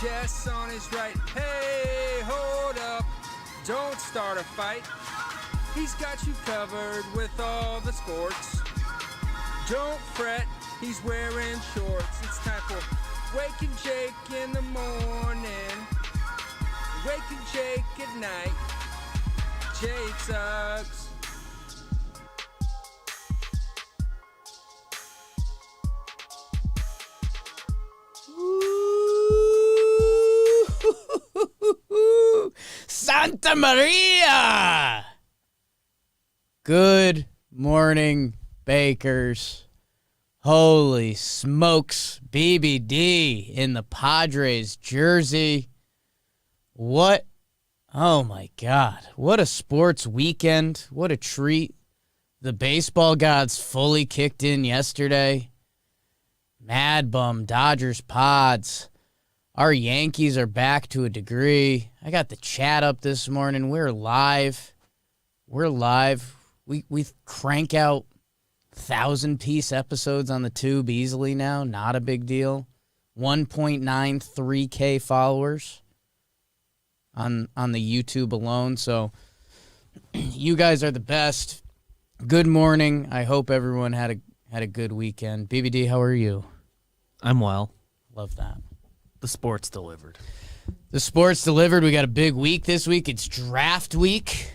Jess on his right. Hey, hold up. Don't start a fight. He's got you covered with all the sports. Don't fret, he's wearing shorts. It's time for Waking Jake in the morning. Waking Jake at night. Jake sucks. Santa Maria! Good morning, Bakers. Holy smokes, BBD in the Padres jersey. What? Oh my God. What a sports weekend. What a treat. The baseball gods fully kicked in yesterday. MadBum, Dodgers, Pods. Our Yankees are back to a degree. I got the chat up this morning. We're live. We crank out 1,000-piece episodes on the tube easily now. Not a big deal. 1.93K followers on the YouTube alone. So you guys are the best. Good morning. I hope everyone had a good weekend. BBD, how are you? I'm well. Love that. The sports delivered. The sports delivered. We got a big week this week. It's draft week.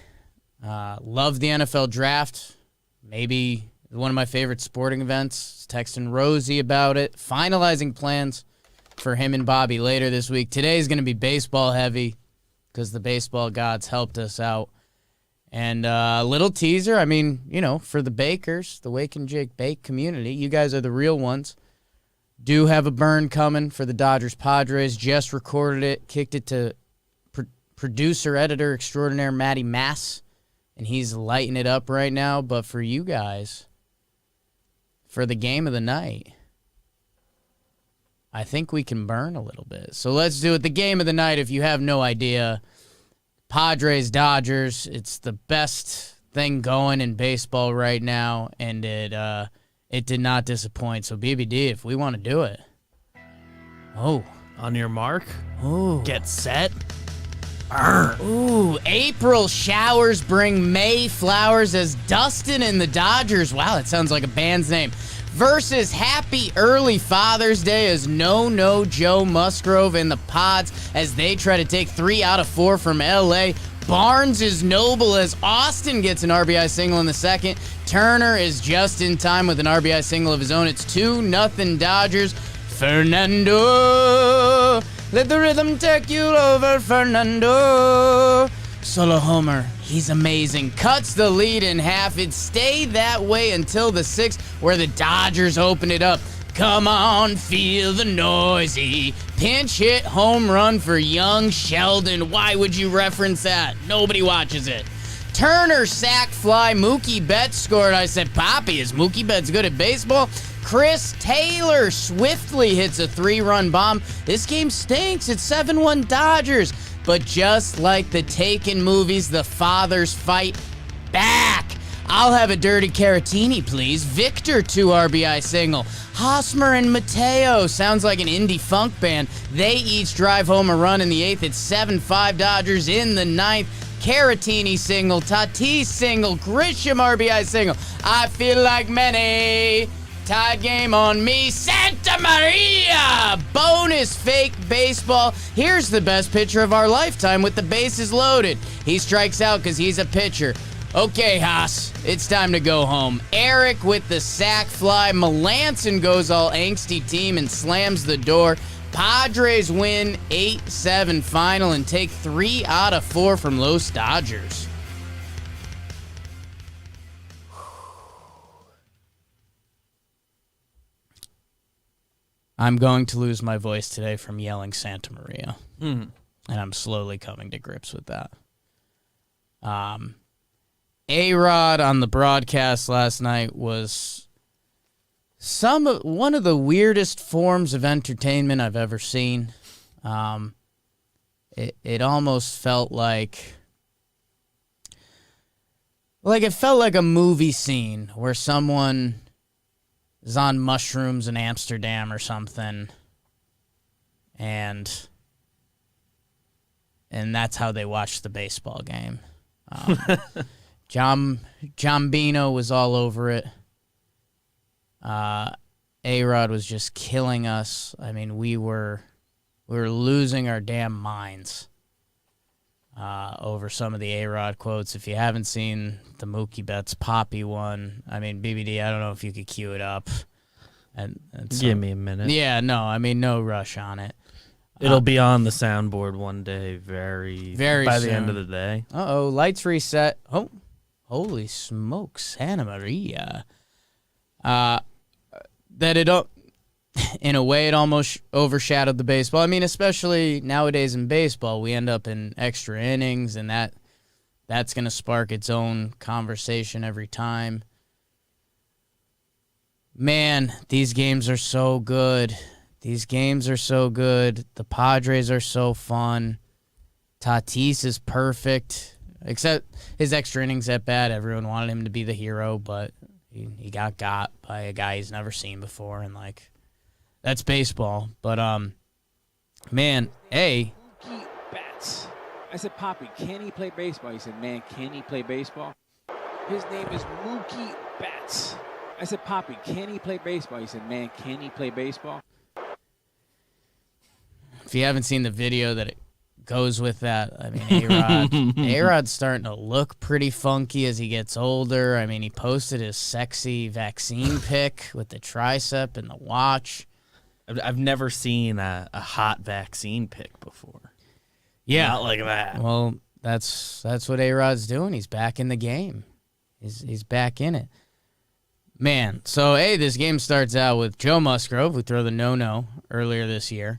Love the NFL draft. Maybe one of my favorite sporting events. Texting Rosie about it. Finalizing plans for him and Bobby later this week. Today is going to be baseball heavy because the baseball gods helped us out. And a little teaser. I mean, for the Bakers, the Wake and Jake Bake community, you guys are the real ones. Do have a burn coming for the Dodgers Padres. Just recorded it, kicked it to producer, editor extraordinaire Matty Mass, and he's lighting it up right now. But for you guys, for the game of the night, I think we can burn a little bit. So let's do it. The game of the night, if you have no idea, Padres, Dodgers, it's the best thing going in baseball right now, and it did not disappoint. So, BBD, if we want to do it. Oh. On your mark. Oh. Get set. Burn. Ooh, April showers bring May flowers as Dustin and the Dodgers. Wow, that sounds like a band's name. Versus Happy Early Father's Day as No Joe Musgrove and the Pods as they try to take 3 out of 4 from L.A. Barnes is noble as Austin gets an RBI single in the second. Turner is just in time with an RBI single of his own. It's 2-0 Dodgers. Fernando, let the rhythm take you over, Fernando. Solo homer, he's amazing. Cuts the lead in half. It stayed that way until the 6th where the Dodgers open it up. Come on, feel the noisy pinch hit home run for young Sheldon. Why would you reference that? Nobody watches it. Turner sack fly. Mookie Betts scored. I said, Poppy, is Mookie Betts good at baseball? Chris Taylor swiftly hits a 3-run bomb. This game stinks. It's 7-1 Dodgers. But just like the Taken movies, the fathers fight back. I'll have a dirty Caratini, please. Victor, 2 RBI single. Hosmer and Mateo. Sounds like an indie funk band. They each drive home a run in the 8th. It's 7-5 Dodgers in the 9th. Caratini single. Tatis single. Grisham RBI single. I feel like many. Tied game on me. Santa Maria! Bonus fake baseball. Here's the best pitcher of our lifetime with the bases loaded. He strikes out because he's a pitcher. Okay, Haas, it's time to go home. Eric with the sack fly. Melanson goes all angsty team and slams the door. Padres win 8-7 final and take 3 out of 4 from Los Dodgers. I'm going to lose my voice today from yelling Santa Maria. And I'm slowly coming to grips with that. A-Rod on the broadcast last night was one of the weirdest forms of entertainment I've ever seen. It almost felt like it felt like a movie scene where someone is on mushrooms in Amsterdam or something, and and that's how they watched the baseball game. John Bino was all over it. A-Rod was just killing us. I mean, we were losing our damn minds over some of the A-Rod quotes. If you haven't seen the Mookie Betts Poppy one, I mean, BBD, I don't know if you could cue it up. And Give me a minute. Yeah, no, I mean, no rush on it. It'll be on the soundboard one day, very by soon. the end of the day. Uh-oh, lights reset. Oh, holy smoke, Santa Maria. That it, in a way, it almost overshadowed the baseball. I mean, especially nowadays in baseball, we end up in extra innings, and that's going to spark its own conversation every time. Man, these games are so good. These games are so good. The Padres are so fun. Tatis is perfect, except his extra innings at bat. Everyone wanted him to be the hero, but he got by a guy he's never seen before, and like that's baseball. But man, Mookie Betts. I said, Poppy, can he play baseball? He said, man, can he play baseball? His name is Mookie Betts. I said, Poppy, can he play baseball? He said, man, can he play baseball? if you haven't seen the video that it goes with that, I mean, A-Rod's starting to look pretty funky as he gets older. I mean, he posted his sexy vaccine pic with the tricep and the watch. I've never seen a hot vaccine pic before. Yeah, Not like that. well, that's what A-Rod's doing. He's back in the game. He's back in it. Man, so, hey, this game starts out with Joe Musgrove, who threw the no-no earlier this year.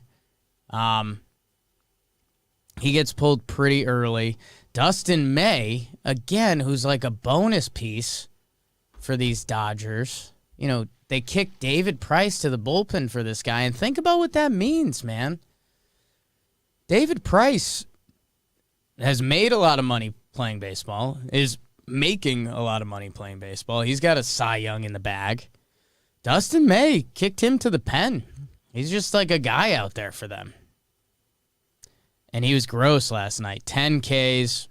He gets pulled pretty early. Dustin May, again, who's like a bonus piece for these Dodgers. You know, they kicked David Price to the bullpen for this guy, and think about what that means, man. David Price has made a lot of money playing baseball, is making a lot of money playing baseball. He's got a Cy Young in the bag. Dustin May kicked him to the pen. He's just like a guy out there for them. And he was gross last night. 10 Ks.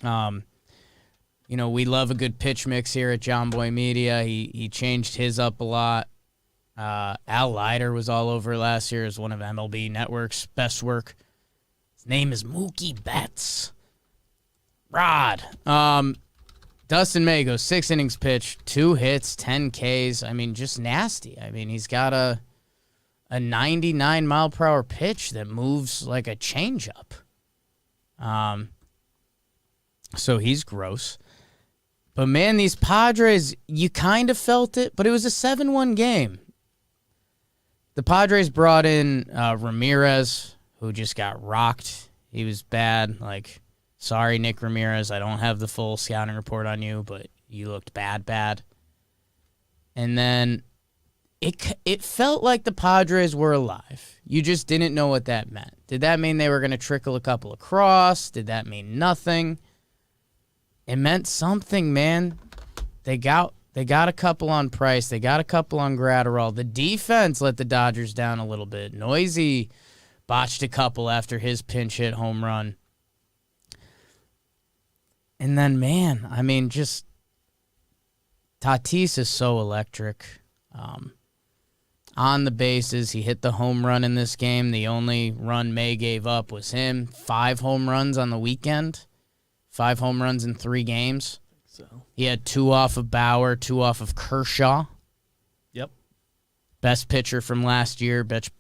You know, we love a good pitch mix here at John Boy Media. He changed his up a lot. Al Leiter was all over last year as one of MLB Network's best work. His name is Mookie Betts. Rod. Dustin May goes 6 innings pitched, 2 hits, 10 Ks. I mean, just nasty. I mean, he's got a 99-mile-per-hour pitch that moves like a changeup. So he's gross. But, man, these Padres, you kind of felt it, but it was a 7-1 game. The Padres brought in Ramirez, who just got rocked. He was bad. Like, sorry, Nick Ramirez, I don't have the full scouting report on you, but you looked bad. And then it felt like the Padres were alive. You just didn't know what that meant. Did that mean they were going to trickle a couple across? Did that mean nothing? It meant something, man. They got a couple on Price. They got a couple on Gratterall. The defense let the Dodgers down a little bit. Noisy botched a couple after his pinch hit home run. And then, man, I mean, just Tatis is so electric. On the bases, he hit the home run in this game. The only run May gave up was him. 5 home runs on the weekend. 5 home runs in 3 games. So He had 2 off of Bauer, 2 off of Kershaw. Yep. Best pitcher from last year. Best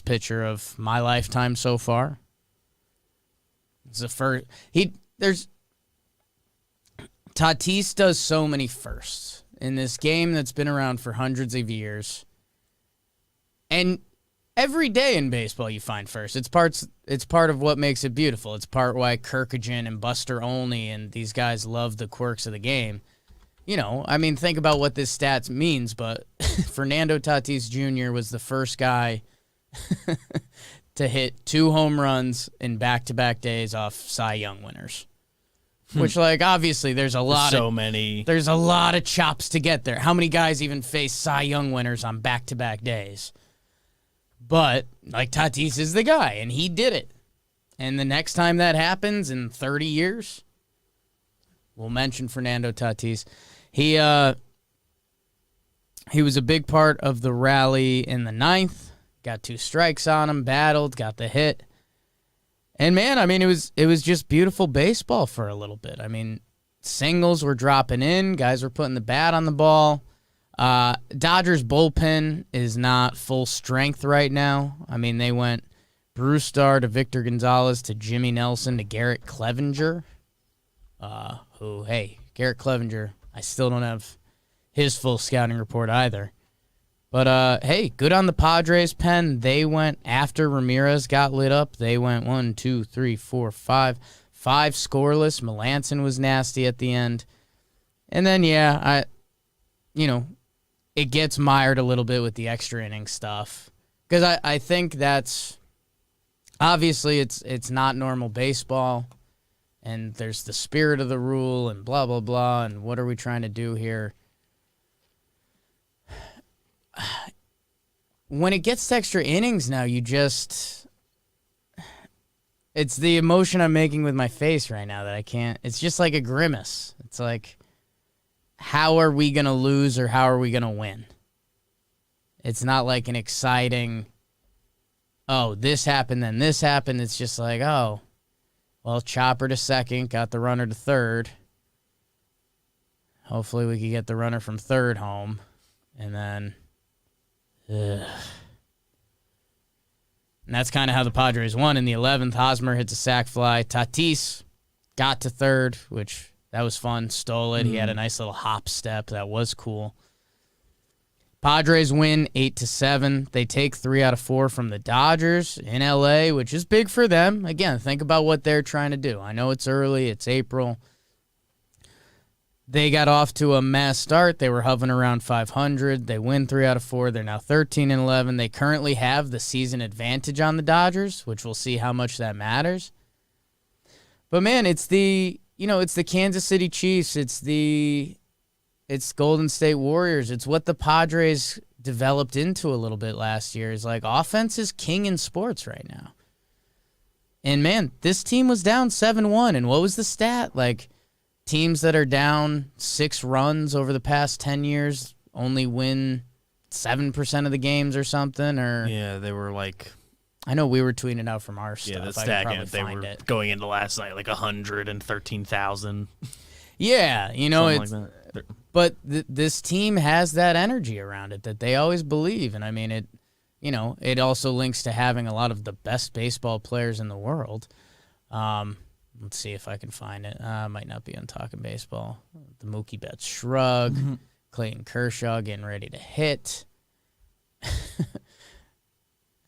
pitcher of my lifetime so far. It's the first. Tatis does so many firsts in this game that's been around for hundreds of years. And every day in baseball you find first. It's part of what makes it beautiful. It's part why Kirkagin and Buster Olney and these guys love the quirks of the game. You know, I mean, think about what this stats means, but Fernando Tatis Jr. was the first guy to hit 2 home runs in back-to-back days off Cy Young winners. Which, like, obviously, there's a lot of chops to get there. How many guys even face Cy Young winners on back-to-back days? But, like, Tatis is the guy, and he did it. And the next time that happens in 30 years, we'll mention Fernando Tatis. He was a big part of the rally in the 9th. Got 2 strikes on him, battled, got the hit. And, man, I mean, it was just beautiful baseball for a little bit. I mean, singles were dropping in. Guys were putting the bat on the ball. Dodgers bullpen is not full strength right now. I mean, they went Bruce Starr to Victor Gonzalez to Jimmy Nelson to Garrett Clevenger. Garrett Clevenger, I still don't have his full scouting report either. But, hey, good on the Padres pen. They went after Ramirez got lit up. They went 1, 2, 3, 4, 5 scoreless. Melanson was nasty at the end. And then, it gets mired a little bit with the extra inning stuff. Because I think that's, obviously, it's not normal baseball. And there's the spirit of the rule and blah, blah, blah. And what are we trying to do here? When it gets to extra innings now, it's the emotion I'm making with my face right now that I can't. It's just like a grimace. It's like, how are we going to lose or how are we going to win? It's not like an exciting, oh, this happened, then this happened. It's just like, oh, well, chopper to second, got the runner to third. Hopefully we can get the runner from third home. And then, and that's kind of how the Padres won. In the 11th, Hosmer hits a sac fly. Tatis got to third, which that was fun. Stole it. He had a nice little hop step. That was cool. Padres win 8-7. They take 3 out of 4 from the Dodgers in LA, which is big for them. Again, think about what they're trying to do. I know it's early. It's April. They got off to a mass start. They were hovering around 500. They win 3 out of 4. They're now 13-11. They currently have the season advantage on the Dodgers, which we'll see how much that matters. But man, it's the Kansas City Chiefs. It's Golden State Warriors. It's what the Padres developed into a little bit last year. Is like offense is king in sports right now. And man, this team was down 7-1. And what was the stat? Like, teams that are down 6 runs over the past 10 years only win 7% of the games or something. Or yeah, they were like, I know we were tweeting out from our stuff. Yeah, the stat they were going into last night like 113,000. Yeah, it's like that. But this team has that energy around it that they always believe, and I mean it. It also links to having a lot of the best baseball players in the world. Let's see if I can find it. Might not be on Talking Baseball. The Mookie Betts shrug. Mm-hmm. Clayton Kershaw getting ready to hit.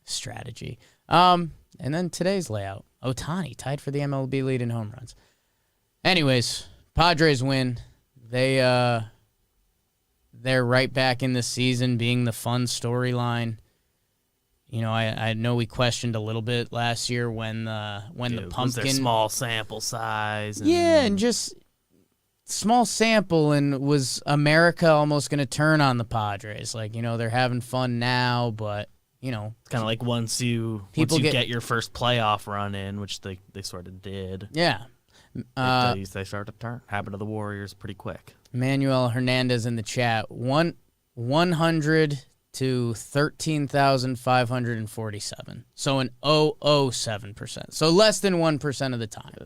Strategy. And then today's layout. Ohtani tied for the MLB lead in home runs. Anyways, Padres win. They're right back in the season being the fun storyline. I know we questioned a little bit last year when the pumpkin small sample size. And just small sample, and was America almost going to turn on the Padres? Like, they're having fun now, but it's kind of like once you get your first playoff run in, which they sort of did. Yeah. They start to turn. Happened to the Warriors pretty quick. Manuel Hernandez in the chat. 100 to 13,547. So an 0.007%. So less than 1% of the time. I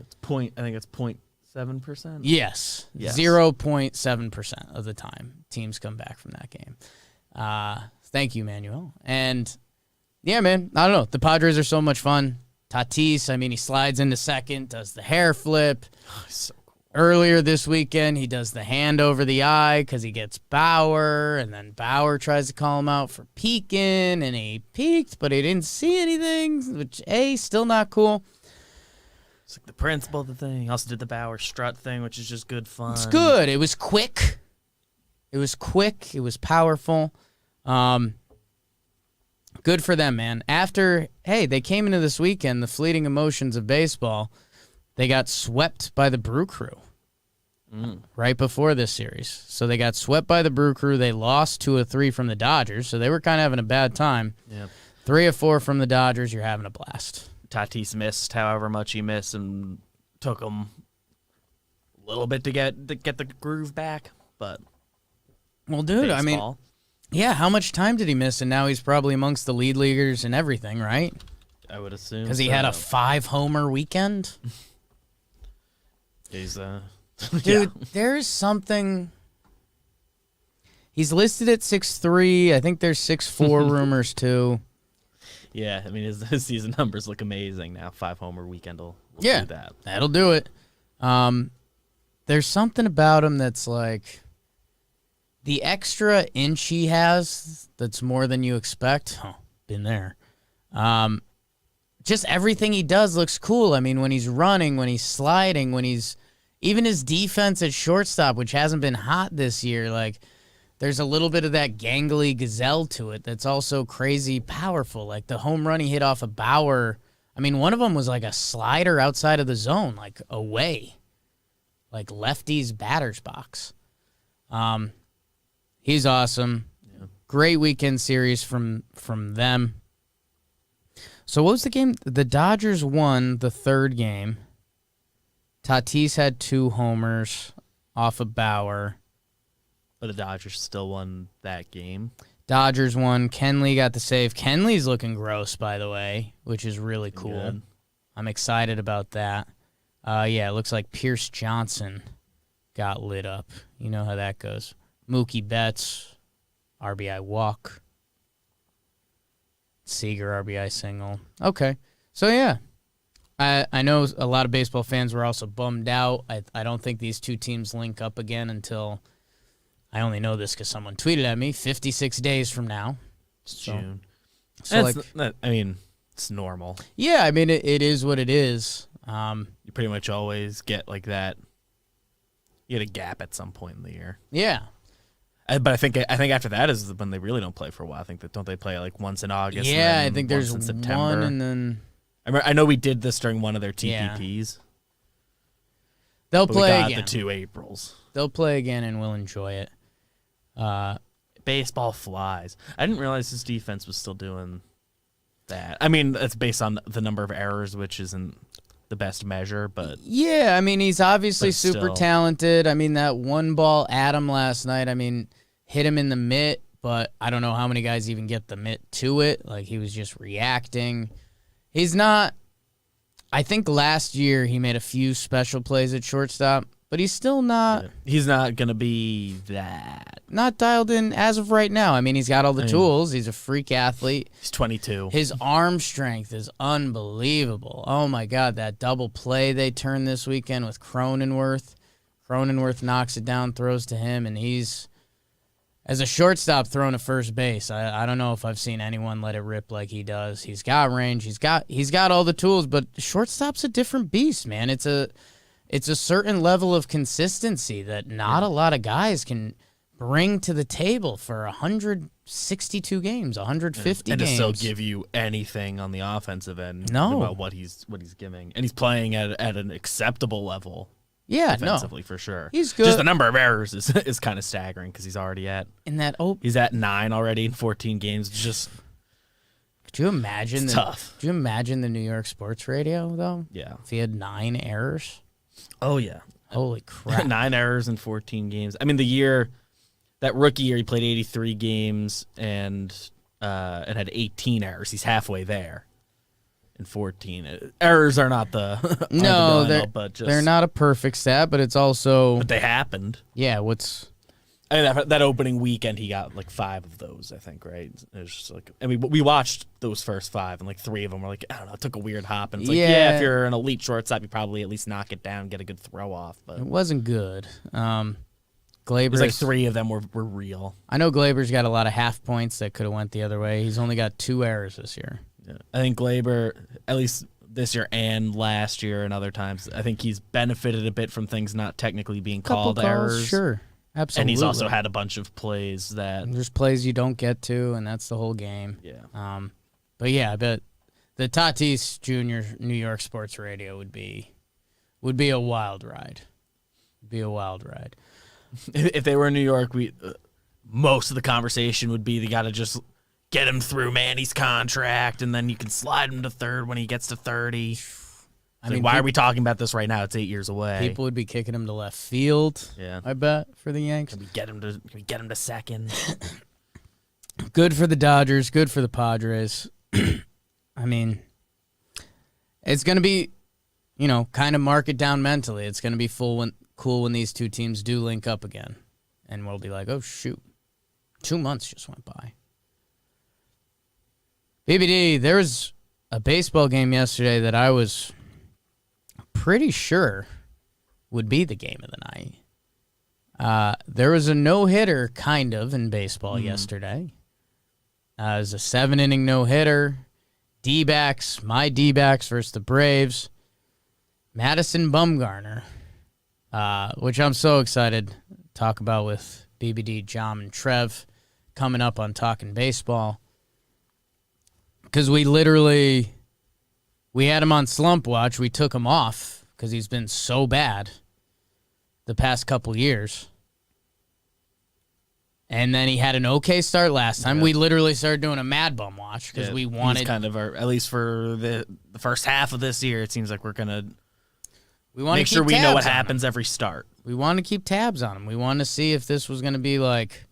think it's 0.7%. Yes. 0.7% of the time teams come back from that game. Thank you, Manuel. And yeah, man, I don't know. The Padres are so much fun. Tatis, I mean, he slides into second, does the hair flip. So cool. Earlier this weekend, he does the hand over the eye because he gets Bauer, and then Bauer tries to call him out for peeking, and he peeked, but he didn't see anything, which, still not cool. It's like the principle of the thing. He also did the Bauer strut thing, which is just good fun. It's good. It was quick. It was powerful. Good for them, man. They came into this weekend, the fleeting emotions of baseball, they got swept by the Brew Crew right before this series. So they got swept by the Brew Crew. They lost 2 of 3 from the Dodgers, so they were kind of having a bad time. Yeah. 3 of 4 from the Dodgers. You're having a blast. Tatis missed however much he missed, and took him a little bit to get the groove back. But well, dude, baseball. I mean, yeah, how much time did he miss? And now he's probably amongst the lead leaguers and everything, right? I would assume because he had a 5-homer weekend. He's dude, there's something. He's listed at 6'3". I think there's 6'4" rumors too. Yeah, I mean his season numbers look amazing now. 5-homer weekend will do that. That'll do it. There's something about him that's like the extra inch he has that's more than you expect. Oh, been there. Just everything he does looks cool. I mean, when he's running, when he's sliding, when he's even his defense at shortstop, which hasn't been hot this year, like there's a little bit of that gangly gazelle to it that's also crazy powerful. Like the home run he hit off of Bauer, I mean, one of them was like a slider outside of the zone, like away, like lefty's batter's box. He's awesome. Yeah. Great weekend series from them. So what was the game? The Dodgers won the third game. Tatis had 2 homers off of Bauer. But the Dodgers still won that game. Dodgers won. Kenley got the save. Kenley's looking gross, by the way, which is really cool. Good. I'm excited about that. Yeah, it looks like Pierce Johnson got lit up. You know how that goes. Mookie Betts, RBI walk. Seager, RBI single. Okay. So, yeah. I know a lot of baseball fans were also bummed out. I don't think these two teams link up again until, I only know this because someone tweeted at me, 56 days from now. It's June. So I mean, it's normal. Yeah, I mean, it is what it is. You pretty much always get like that. You get a gap at some point in the year. Yeah. But I think after that is when they really don't play for a while. I think that don't they play like once in August? Yeah, and I think there's in September. one, and then I know we did this during one of their TPPs. Yeah. They'll play we got again. The 2 Aprils. They'll play again, and we'll enjoy it. Baseball flies. I didn't realize his defense was still doing that. I mean, it's based on the number of errors, which isn't the best measure, but yeah, I mean, he's obviously super still talented. I mean, that one ball at him last night, I mean, hit him in the mitt, but I don't know how many guys even get the mitt to it. Like, he was just reacting. He's not, I think last year he made a few special plays at shortstop, but he's still not. Yeah. He's not going to be that. Not dialed in as of right now. I mean, he's got all the tools. He's a freak athlete. He's 22. His arm strength is unbelievable. Oh, my God, that double play they turned this weekend with Cronenworth. Cronenworth knocks it down, throws to him, and he's, as a shortstop throwing to first base, I don't know if I've seen anyone let it rip like he does. He's got range. He's got all the tools, but shortstop's a different beast, man. It's a certain level of consistency that not a lot of guys can bring to the table for 162 games, 150 and games. And to still give you anything on the offensive end about what he's giving. And he's playing at an acceptable level. Yeah, defensively for sure. He's good. Just the number of errors is kind of staggering because he's already at he's at 9 already in 14 games. It's just could you imagine tough. Could you imagine the New York sports radio though? Yeah. If he had 9 errors? Oh yeah. Holy crap. 9 errors in 14 games. I mean that rookie year he played 83 games and had 18 errors. He's halfway there. In 14, errors are not the no, but they're not a perfect stat, but it's also but they happened. Yeah, I mean, that opening weekend he got like 5 of those, I think, right? It was just like, I mean, we watched those first 5 and like 3 of them were like, I don't know, it took a weird hop, and it's like, yeah, if you're an elite shortstop, you probably at least knock it down, get a good throw off, but it wasn't good. Glaber's like 3 of them were real. I know Glaber's got a lot of half points that could have went the other way. He's only got 2 errors this year. Yeah. I think Glaber, at least this year and last year and other times, I think he's benefited a bit from things not technically being called errors. Sure, absolutely. And he's also had a bunch of plays that there's plays you don't get to, and that's the whole game. Yeah. But yeah, I bet the Tatis Jr. New York Sports Radio would be a wild ride. If they were in New York, most of the conversation would be they got to just get him through Manny's contract, and then you can slide him to third when he gets to 30. I mean, why are we talking about this right now? It's 8 years away. People would be kicking him to left field. Yeah, I bet for the Yanks. Can we get him to second? Good for the Dodgers. Good for the Padres. I mean, it's gonna be, kind of mark it down mentally. It's gonna be cool when these two teams do link up again, and we'll be like, oh shoot, 2 months just went by. BBD, there was a baseball game yesterday that I was pretty sure would be the game of the night. There was a no-hitter, kind of, in baseball yesterday. It was a 7-inning no-hitter. D-backs, my D-backs versus the Braves. Madison Bumgarner, which I'm so excited to talk about with BBD, John, and Trev coming up on Talking Baseball. Because we had him on slump watch. We took him off because he's been so bad the past couple years. And then he had an okay start last time. Yeah. We literally started doing a MadBum watch because we wanted... kind of at least for the first half of this year, it seems like we're going to make sure we know what happens every start. We want to keep tabs on him. We want to see if this was going to be like,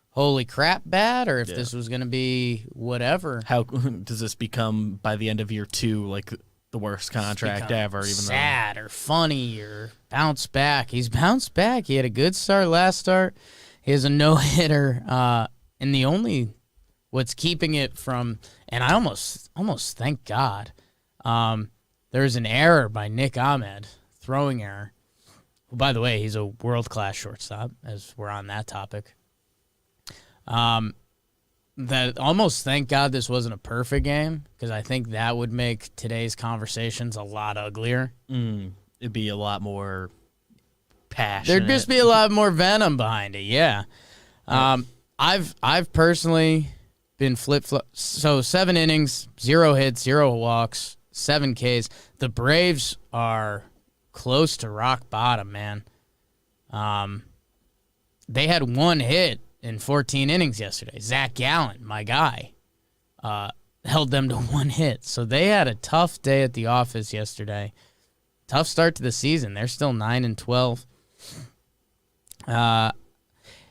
holy crap bad, or if this was going to be whatever. How does this become, by the end of year 2, like the worst contract ever? Even sad or funny or bounce back. He's bounced back. He had a good start last start. He has a no-hitter, and the only what's keeping it from, and I almost thank God, there's an error by Nick Ahmed, throwing error, who, by the way, he's a world-class shortstop, as we're on that topic. That almost thank God this wasn't a perfect game, because I think that would make today's conversations a lot uglier. It'd be a lot more passionate. There'd just be a lot more venom behind it, yeah. I've personally been flip-flop. So 7 innings, 0 hits, 0 walks, 7 Ks. The Braves are close to rock bottom, man. They had 1 hit in 14 innings yesterday. Zach Gallen, my guy, held them to 1 hit. So they had a tough day at the office yesterday. Tough start to the season. They're still 9-12.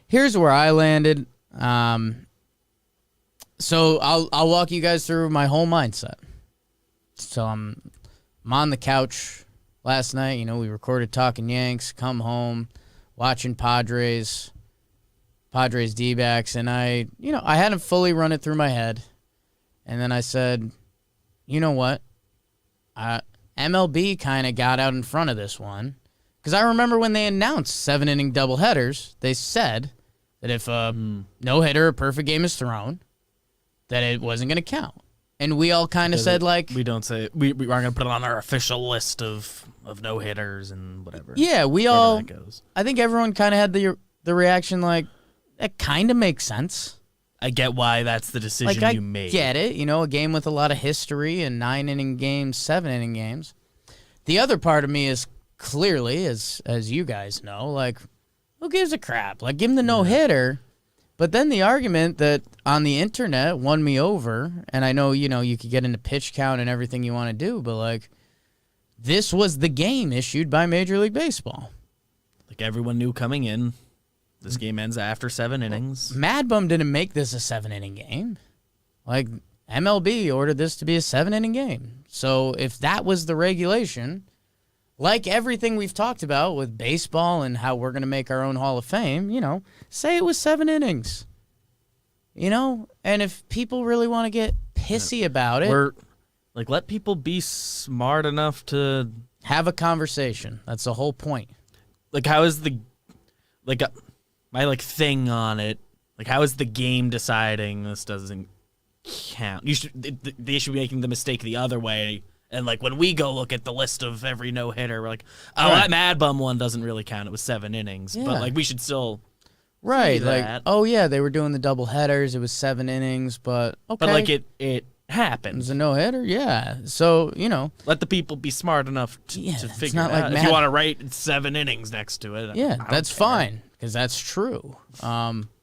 Here's where I landed. So I'll walk you guys through my whole mindset. So I'm on the couch last night. We recorded Talking Yanks, come home, watching Padres D-backs, and I hadn't fully run it through my head. And then I said, you know what? MLB kind of got out in front of this one. Because I remember when they announced 7-inning doubleheaders, they said that if a no-hitter, a perfect game is thrown, that it wasn't going to count. And we all kind of said, like... We don't say... We aren't going to put it on our official list of no-hitters and whatever. Yeah, we all... That goes. I think everyone kind of had the reaction, like, that kind of makes sense. I get why that's the decision you made. I get it. A game with a lot of history and 9-inning games, 7-inning games. The other part of me is... Clearly, as you guys know, like, who gives a crap? Like, give him the no-hitter. But then the argument that on the internet won me over, and I know, you could get into pitch count and everything you want to do, but, like, this was the game issued by Major League Baseball. Like, everyone knew coming in, this game ends after 7 innings. MadBum didn't make this a 7-inning game. Like, MLB ordered this to be a 7-inning game. So if that was the regulation... Like everything we've talked about with baseball and how we're going to make our own Hall of Fame, say it was 7 innings. And if people really want to get pissy about it. Let people be smart enough to... Have a conversation. That's the whole point. Like, how is the... my thing on it, how is the game deciding this doesn't count? They should be making the mistake the other way. And, when we go look at the list of every no-hitter, we're like, oh, right. That MadBum one doesn't really count. It was 7 innings. Yeah. But, we should still right, that. Oh, yeah, they were doing the double headers. It was 7 innings, but okay. But, it happened. It was a no-hitter, yeah. So, let the people be smart enough to figure it out. If you want to write 7 innings next to it. Yeah, that's fine, because that's true.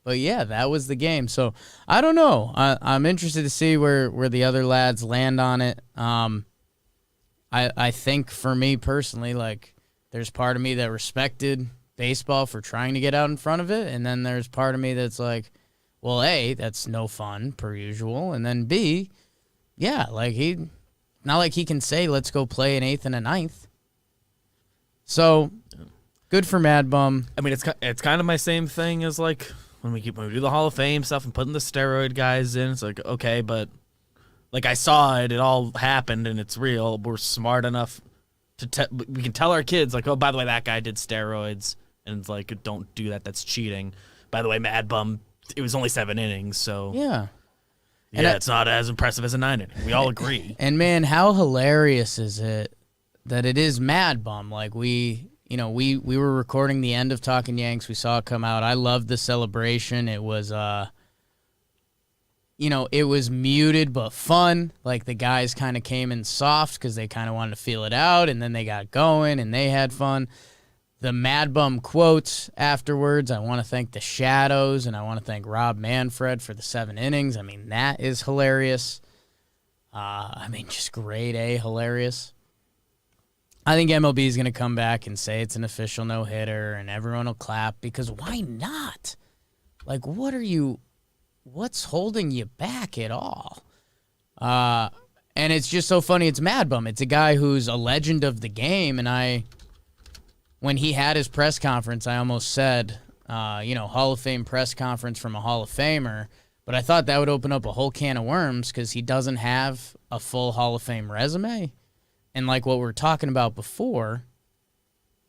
yeah, that was the game. So I don't know. I'm interested to see where the other lads land on it. I think for me personally, like, there's part of me that respected baseball for trying to get out in front of it, and then there's part of me that's like, well, A, that's no fun per usual, and then B, yeah, like not like he can say let's go play an 8th and a 9th. So good for MadBum. I mean, it's kind of my same thing as like when we do the Hall of Fame stuff and putting the steroid guys in. It's like, okay, but like I saw it all happened and it's real. We're smart enough to we can tell our kids like, oh, by the way, that guy did steroids, and it's like, don't do that. That's cheating. By the way, MadBum, it was only 7 innings, so Yeah. yeah, it's not as impressive as a 9 inning. We all agree. And man, how hilarious is it that it is MadBum? Like we were recording the end of Talking Yanks. We saw it come out. I loved the celebration. It was it was muted but fun. Like the guys kind of came in soft because they kind of wanted to feel it out, and then they got going and they had fun. The MadBum quotes afterwards, I want to thank the Shadows, and I want to thank Rob Manfred for the 7 innings. I mean, that is hilarious. Just grade A hilarious. I think MLB is going to come back and say it's an official no-hitter, and everyone will clap, because why not? Like, what's holding you back at all? And it's just so funny. It's MadBum. It's a guy who's a legend of the game, and when he had his press conference, I almost said, Hall of Fame press conference from a Hall of Famer, but I thought that would open up a whole can of worms because he doesn't have a full Hall of Fame resume. And like what we were talking about before,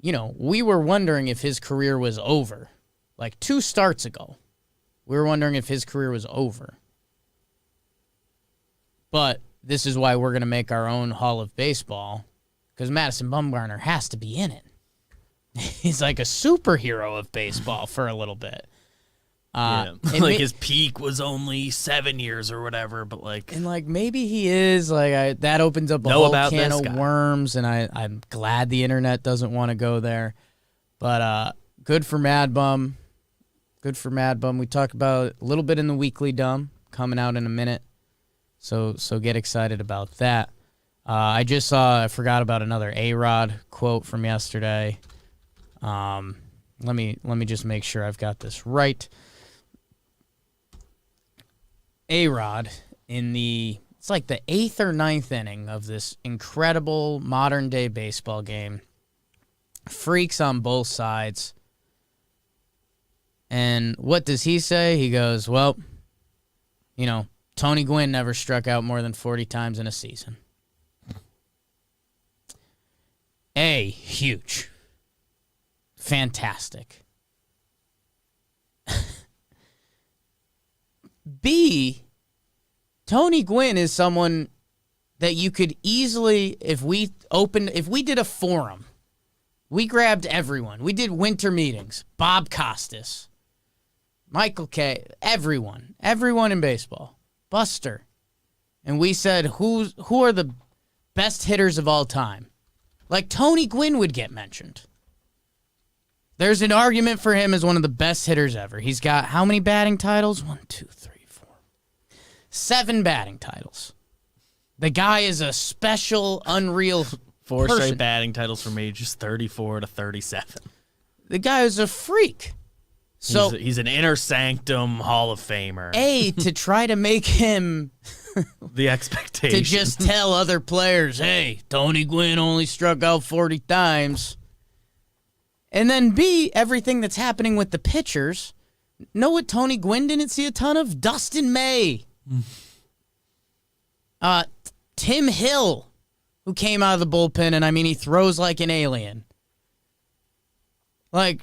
we were wondering if his career was over. Like 2 starts ago, we were wondering if his career was over. But this is why we're going to make our own Hall of Baseball, because Madison Bumgarner has to be in it. He's like a superhero of baseball for a little bit. Like his peak was only 7 years or whatever, but like... And like maybe he is, like that opens up a whole can of worms, and I'm glad the internet doesn't want to go there. But good for MadBum. Good for MadBum. We talked about it a little bit in the Weekly Dumb, coming out in a minute. So get excited about that. I forgot about another A-Rod quote from yesterday. Let me just make sure I've got this right. A-Rod it's like the 8th or 9th inning of this incredible modern day baseball game. Freaks on both sides. And what does he say? He goes, well, Tony Gwynn never struck out more than 40 times in a season. A, huge. Fantastic. B, Tony Gwynn is someone that you could easily, if we did a forum, we grabbed everyone. We did winter meetings. Bob Costas, Michael K., everyone in baseball, Buster, and we said who are the best hitters of all time. Like Tony Gwynn would get mentioned. There's an argument for him as one of the best hitters ever. He's got how many batting titles? 1, 2, 3, 4. 7 batting titles. The guy is a special, unreal 4 person. straight batting titles from ages 34 to 37. The guy is a freak. So he's an inner sanctum Hall of Famer. To try to make him the expectation. to just tell other players, hey, Tony Gwynn only struck out 40 times. And then B, everything that's happening with the pitchers. Know what Tony Gwynn didn't see a ton of? Dustin May. Tim Hill, who came out of the bullpen, and he throws like an alien. Like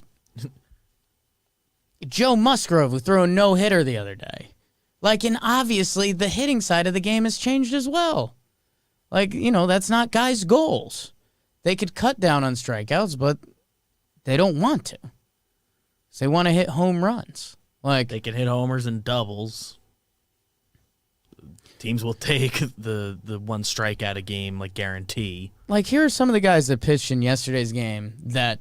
Joe Musgrove, who threw a no-hitter the other day. Like, and obviously the hitting side of the game has changed as well. Like, that's not guys' goals. They could cut down on strikeouts, but they don't want to. They want to hit home runs. Like they can hit homers and doubles. Teams will take the 1 strikeout a game, like, guarantee. Like, here are some of the guys that pitched in yesterday's game that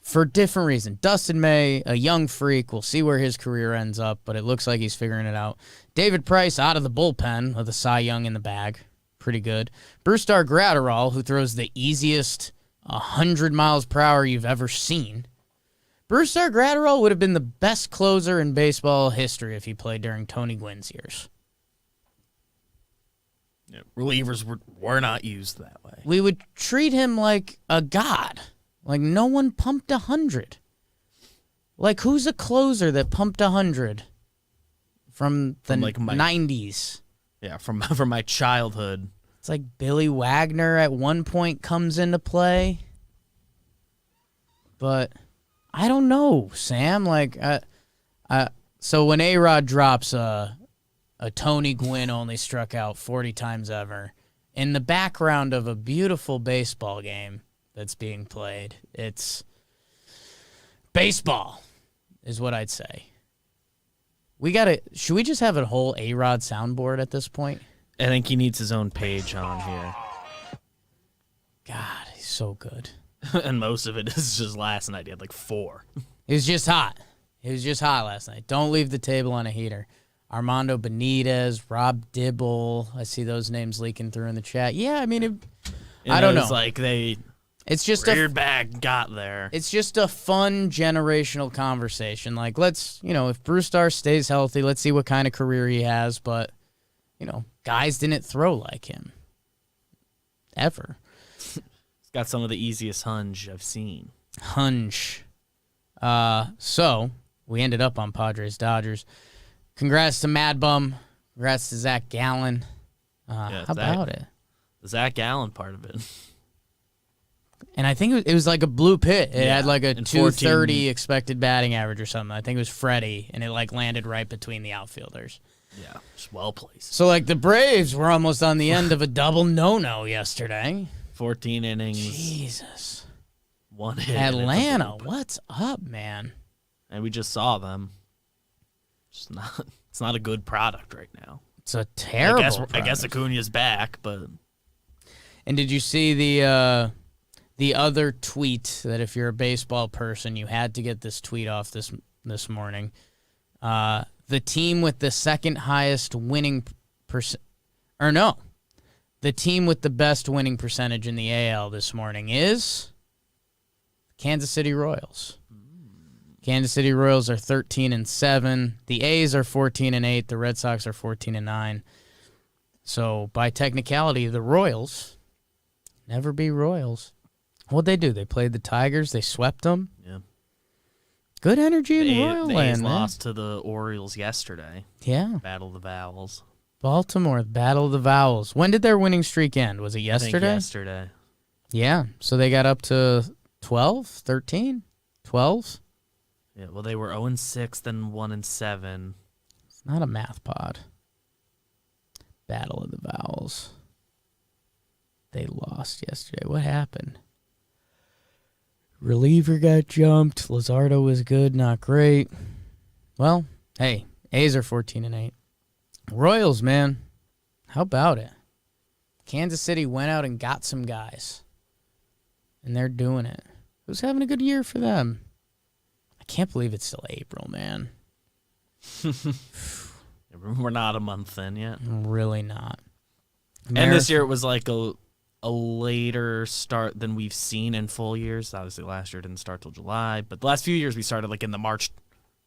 for different reasons. Dustin May, a young freak. We'll see where his career ends up, but it looks like he's figuring it out. David Price out of the bullpen with a Cy Young in the bag. Pretty good. Brusdar Graterol, who throws the easiest 100 miles per hour you've ever seen. Brusdar Graterol would have been the best closer in baseball history if he played during Tony Gwynn's years. Yeah, relievers were not used that way. We would treat him like a god. Like no one pumped 100. Like who's a closer that pumped 100 from the like 90s? Yeah, from my childhood. It's like Billy Wagner at one point comes into play. But I don't know, Sam. Like, so when A-Rod drops a Tony Gwynn only struck out 40 times ever, in the background of a beautiful baseball game that's being played, it's baseball is what I'd say. Should we just have a whole A-Rod soundboard at this point? I think he needs his own page on here. God, he's so good. And most of it is just last night. He had like 4. He was just hot. He was just hot last night. Don't leave the table on a heater. Armando Benitez, Rob Dibble. I see those names leaking through in the chat. Yeah, I mean, I don't know. It's like it's just reared back got there. It's just a fun generational conversation. Like, let's, if Brusdar stays healthy, let's see what kind of career he has. But, guys didn't throw like him. Ever. He's got some of the easiest hunch I've seen. Hunch. So, we ended up on Padres-Dodgers. Congrats to MadBum. Congrats to Zach Gallen. How about it? The Zach Gallen part of it. And I think it was like a blue pit. It had like a 230 expected batting average or something. I think it was Freddie, and it like landed right between the outfielders. Yeah, just well placed. So like the Braves were almost on the end of a double no-no yesterday. 14 innings. Jesus. 1 hit. Atlanta, what's up, man? And we just saw them. It's not a good product right now. It's a terrible product. I guess Acuna's back, but. And did you see the other tweet that if you're a baseball person, you had to get this tweet off this morning? The team with the second highest winning the team with the best winning percentage in the AL this morning is Kansas City Royals. Kansas City Royals are 13-7. The A's are 14-8. The Red Sox are 14-9. So by technicality, the Royals never be Royals. What'd they do? They played the Tigers. They swept them. Yeah. Good energy in Royal The Land, A's man. lost to the Orioles yesterday. Yeah. Battle of the Vowels. Baltimore, Battle of the Vowels. When did their winning streak end? Was it yesterday? I think yesterday. Yeah. So they got up to 12, 13, 12. Yeah, well, they were 0-6, then 1-7. It's not a math pod. Battle of the Vowels. They lost yesterday. What happened? Reliever got jumped. Luzardo was good, not great. Well, hey, A's are 14-8. Royals, man. How about it? Kansas City went out and got some guys. And they're doing it. Who's having a good year for them? I can't believe it's still April, man. We're not a month in yet. Really not. And this year it was like a later start than we've seen in full years. Obviously, last year didn't start till July, but the last few years we started like in the March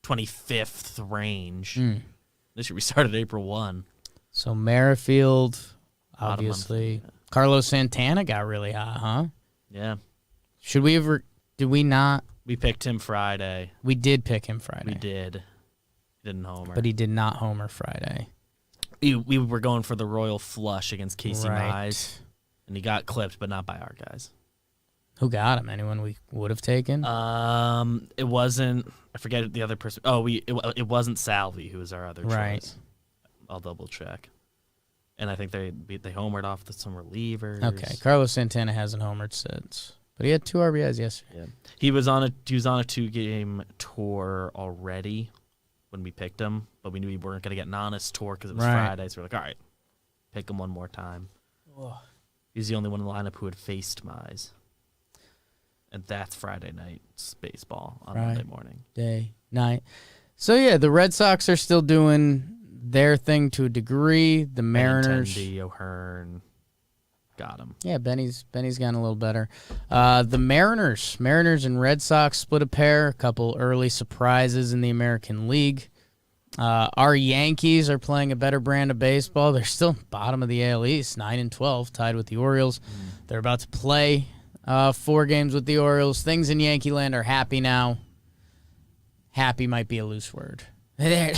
25th range. This year we started April 1. So Merrifield, obviously. Carlos Santana got really hot, huh? Yeah. Should we ever? Did we not? We picked him Friday. We did pick him Friday. We did. He didn't homer. But he did not homer Friday. We were going for the royal flush against Casey Right. Mize, and he got clipped, but not by our guys. Who got him? Anyone we would have taken? It wasn't. I forget the other person. Oh, it wasn't Salvi who was our other Right. choice. I'll double check. And I think they homered off some relievers. Okay, Carlos Santana hasn't homered since, but he had 2 RBIs yesterday. Yeah. He was on a 2-game tour already when we picked him, but we knew we weren't going to get an honest tour because it was Right. Friday. So we're like, all right, pick him one more time. He's the only one in the lineup who had faced Mize. And that's Friday night's baseball on Right. Monday morning. Day, night. So, yeah, the Red Sox are still doing their thing to a degree. The Mariners. Benintendi, O'Hearn. Got him. Yeah, Benny's gotten a little better. The Mariners and Red Sox split a pair. A couple early surprises in the American League. Our Yankees are playing a better brand of baseball. They're still bottom of the AL East, 9-12, tied with the Orioles. They're about to play 4 games with the Orioles. Things in Yankee land are happy now. Happy might be a loose word. They're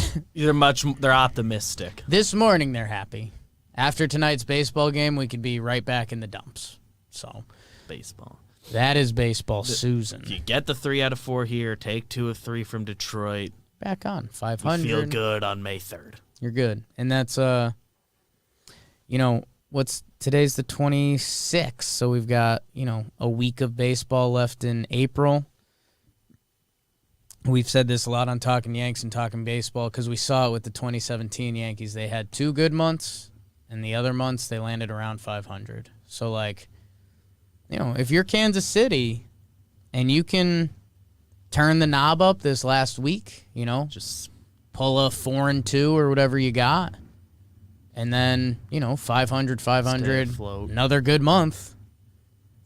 optimistic. This morning they're happy. After tonight's baseball game, we could be right back in the dumps. So Baseball. that is baseball, Susan. If you get the 3 out of 4 here, take 2 of 3 from Detroit. Back on You 500. feel good on May 3rd. You're good. And that's today's the 26th, so we've got, a week of baseball left in April. We've said this a lot on Talking Yanks and Talking Baseball because we saw it with the 2017 Yankees. They had 2 good months, and the other months they landed around 500. So, if you're Kansas City and you can turn the knob up this last week, Just pull a 4-2 or whatever you got, and then, 500, stay 500, afloat. another good month.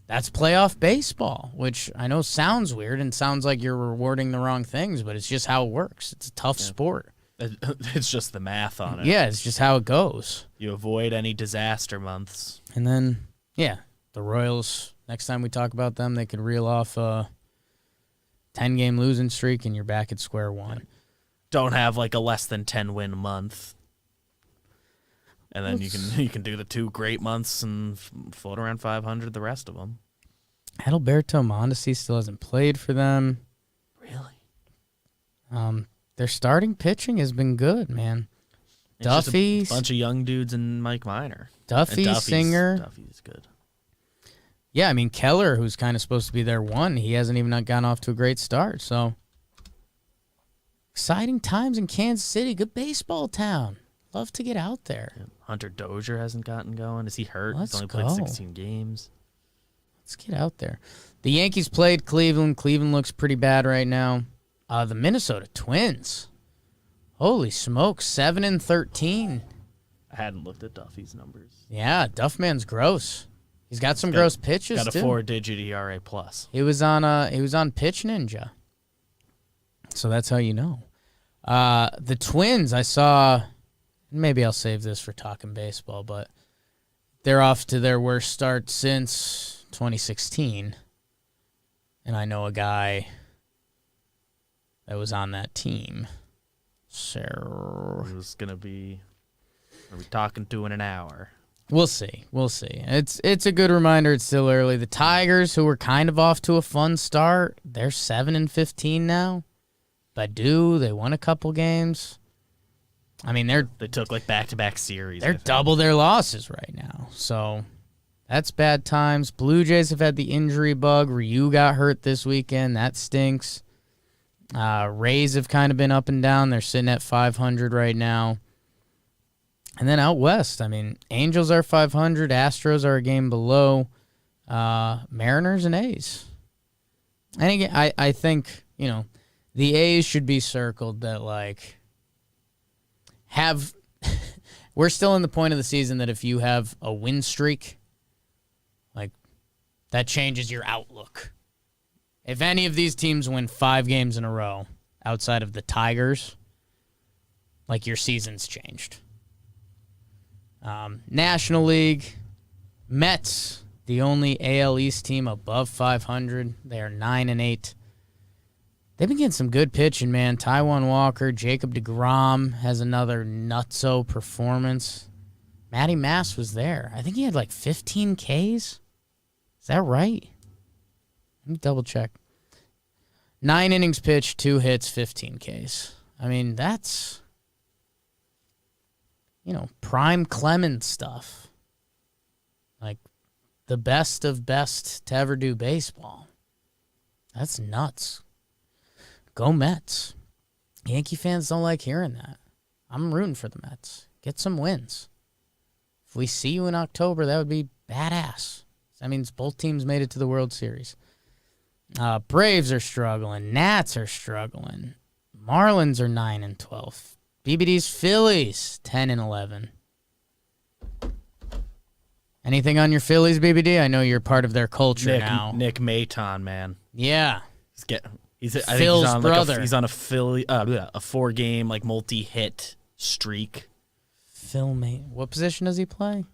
That's playoff baseball, which I know sounds weird and sounds like you're rewarding the wrong things, but it's just how it works. It's a tough sport. It's just the math on it. Yeah, it's just how it goes. You avoid any disaster months. And then, the Royals, next time we talk about them, they could reel off a 10-game losing streak, and you're back at square one. Don't have a less than 10 win month. And then you can do the 2 great months and float around 500 the rest of them. Adalberto Mondesi still hasn't played for them. Really? Their starting pitching has been good, man. It's just Duffy, a bunch of young dudes and Mike Minor. Duffy, Singer. Duffy's good. Yeah, I mean, Keller, who's kind of supposed to be their one, he hasn't even gotten off to a great start. So, exciting times in Kansas City. Good baseball town. Love to get out there. Yeah. Hunter Dozier hasn't gotten going. Is he hurt? Let's He's only go. played 16 games. Let's get out there. The Yankees played Cleveland. Cleveland looks pretty bad right now. The Minnesota Twins. Holy smokes, 7-13. I hadn't looked at Duffy's numbers. Yeah, Duffman's gross. He's got some gross pitches Got a too. 4-digit ERA plus. He was on Pitch Ninja. So that's how you know. The Twins, I saw, maybe I'll save this for Talking Baseball, but they're off to their worst start since 2016. And I know a guy that was on that team. So He was going to be, are we talking to in an hour? we'll see. It's a good reminder. It's still early. The Tigers, who were kind of off to a fun start, they're 7-15 now. Badu, they won a couple games. I mean, They took back-to-back series. they're double their losses right now. So that's bad times. Blue Jays have had the injury bug. Ryu got hurt this weekend. That stinks. Rays have kind of been up and down. They're sitting at 500 right now. And then out west, I mean, Angels are 500. Astros are a game below. Mariners and A's. And again, I think, the A's should be circled that, we're still in the point of the season that if you have a win streak, that changes your outlook. If any of these teams win 5 games in a row outside of the Tigers, your season's changed. National League, Mets, the only AL East team above 500. They are 9-8. They've been getting some good pitching, man. Taijuan Walker, Jacob deGrom has another nutso performance. Matty Mass was there. I think he had 15 Ks. Is that right? Let me double check. 9 innings pitched, 2 hits, 15 Ks. I mean, that's, prime Clemens stuff. The best of best to ever do baseball. That's nuts. Go Mets. Yankee fans don't like hearing that. I'm rooting for the Mets. Get some wins. If we see you in October, that would be badass. That means both teams made it to the World Series. Braves are struggling. Nats are struggling. Marlins are 9-12. BBD's Phillies 10-11. Anything on your Phillies, BBD? I know you're part of their culture now. Nick Maton, man. Yeah. I think Phil's he's on brother. he's on a Philly a 4-game like multi-hit streak. Phil May. What position does he play?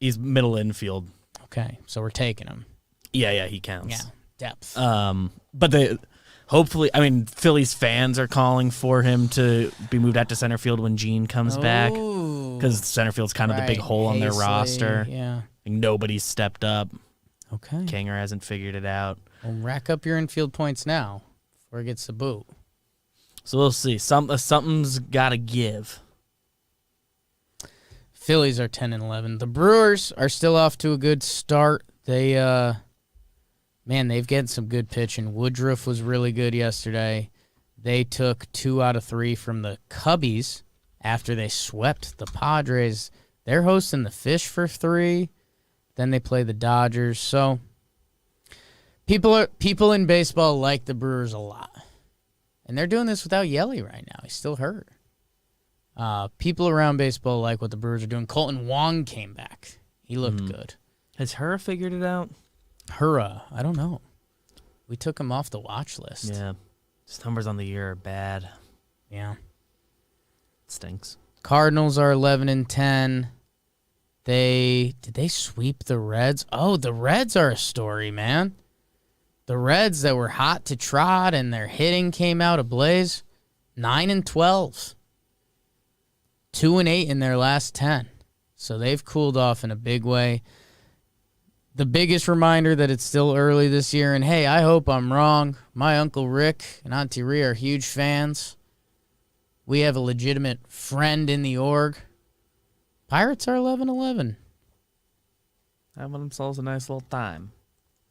He's middle infield. Okay, so we're taking him. Yeah, he counts. Yeah, depth. But hopefully, I mean, Phillies fans are calling for him to be moved out to center field when Gene comes back, because center field's kind of the big hole on their roster. Yeah. Like, nobody's stepped up. Okay. Kanger hasn't figured it out. Well, rack up your infield points now before it gets the boot. So we'll see. Something's got to give. Phillies are 10-11. The Brewers are still off to a good start. They've gotten some good pitching. Woodruff was really good yesterday. They took 2 out of 3 from the Cubbies after they swept the Padres. They're hosting the Fish for 3. Then they play the Dodgers. So people in baseball like the Brewers a lot. And they're doing this without Yelly right now. He's still hurt. People around baseball like what the Brewers are doing. Colton Wong came back. He looked good. Has Hura figured it out? Hura, I don't know. We took him off the watch list. Yeah. His numbers on the year are bad. Yeah. It stinks. Cardinals are 11-10. Did they sweep the Reds? Oh, the Reds are a story, man. The Reds that were hot to trot and their hitting came out ablaze. 9-12. 2-8 in their last 10. So they've cooled off in a big way. The biggest reminder that it's still early this year, and hey, I hope I'm wrong. My Uncle Rick and Auntie Rhea are huge fans. We have a legitimate friend in the org. Pirates are 11-11. Having themselves a nice little time.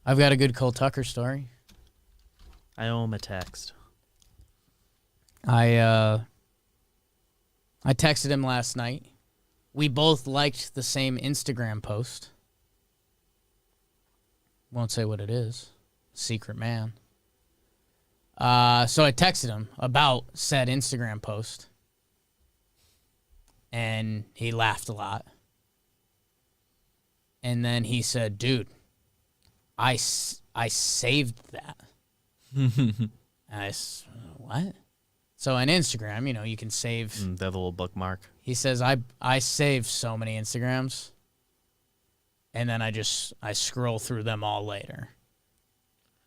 I've got a good Cole Tucker story. I owe him a text. I texted him last night. We both liked the same Instagram post. Won't say what it is. Secret man. So I texted him about said Instagram post. And he laughed a lot. And then he said, dude, I saved that. And what? So on Instagram, you can save. The little bookmark. He says, I save so many Instagrams. And then I scroll through them all later.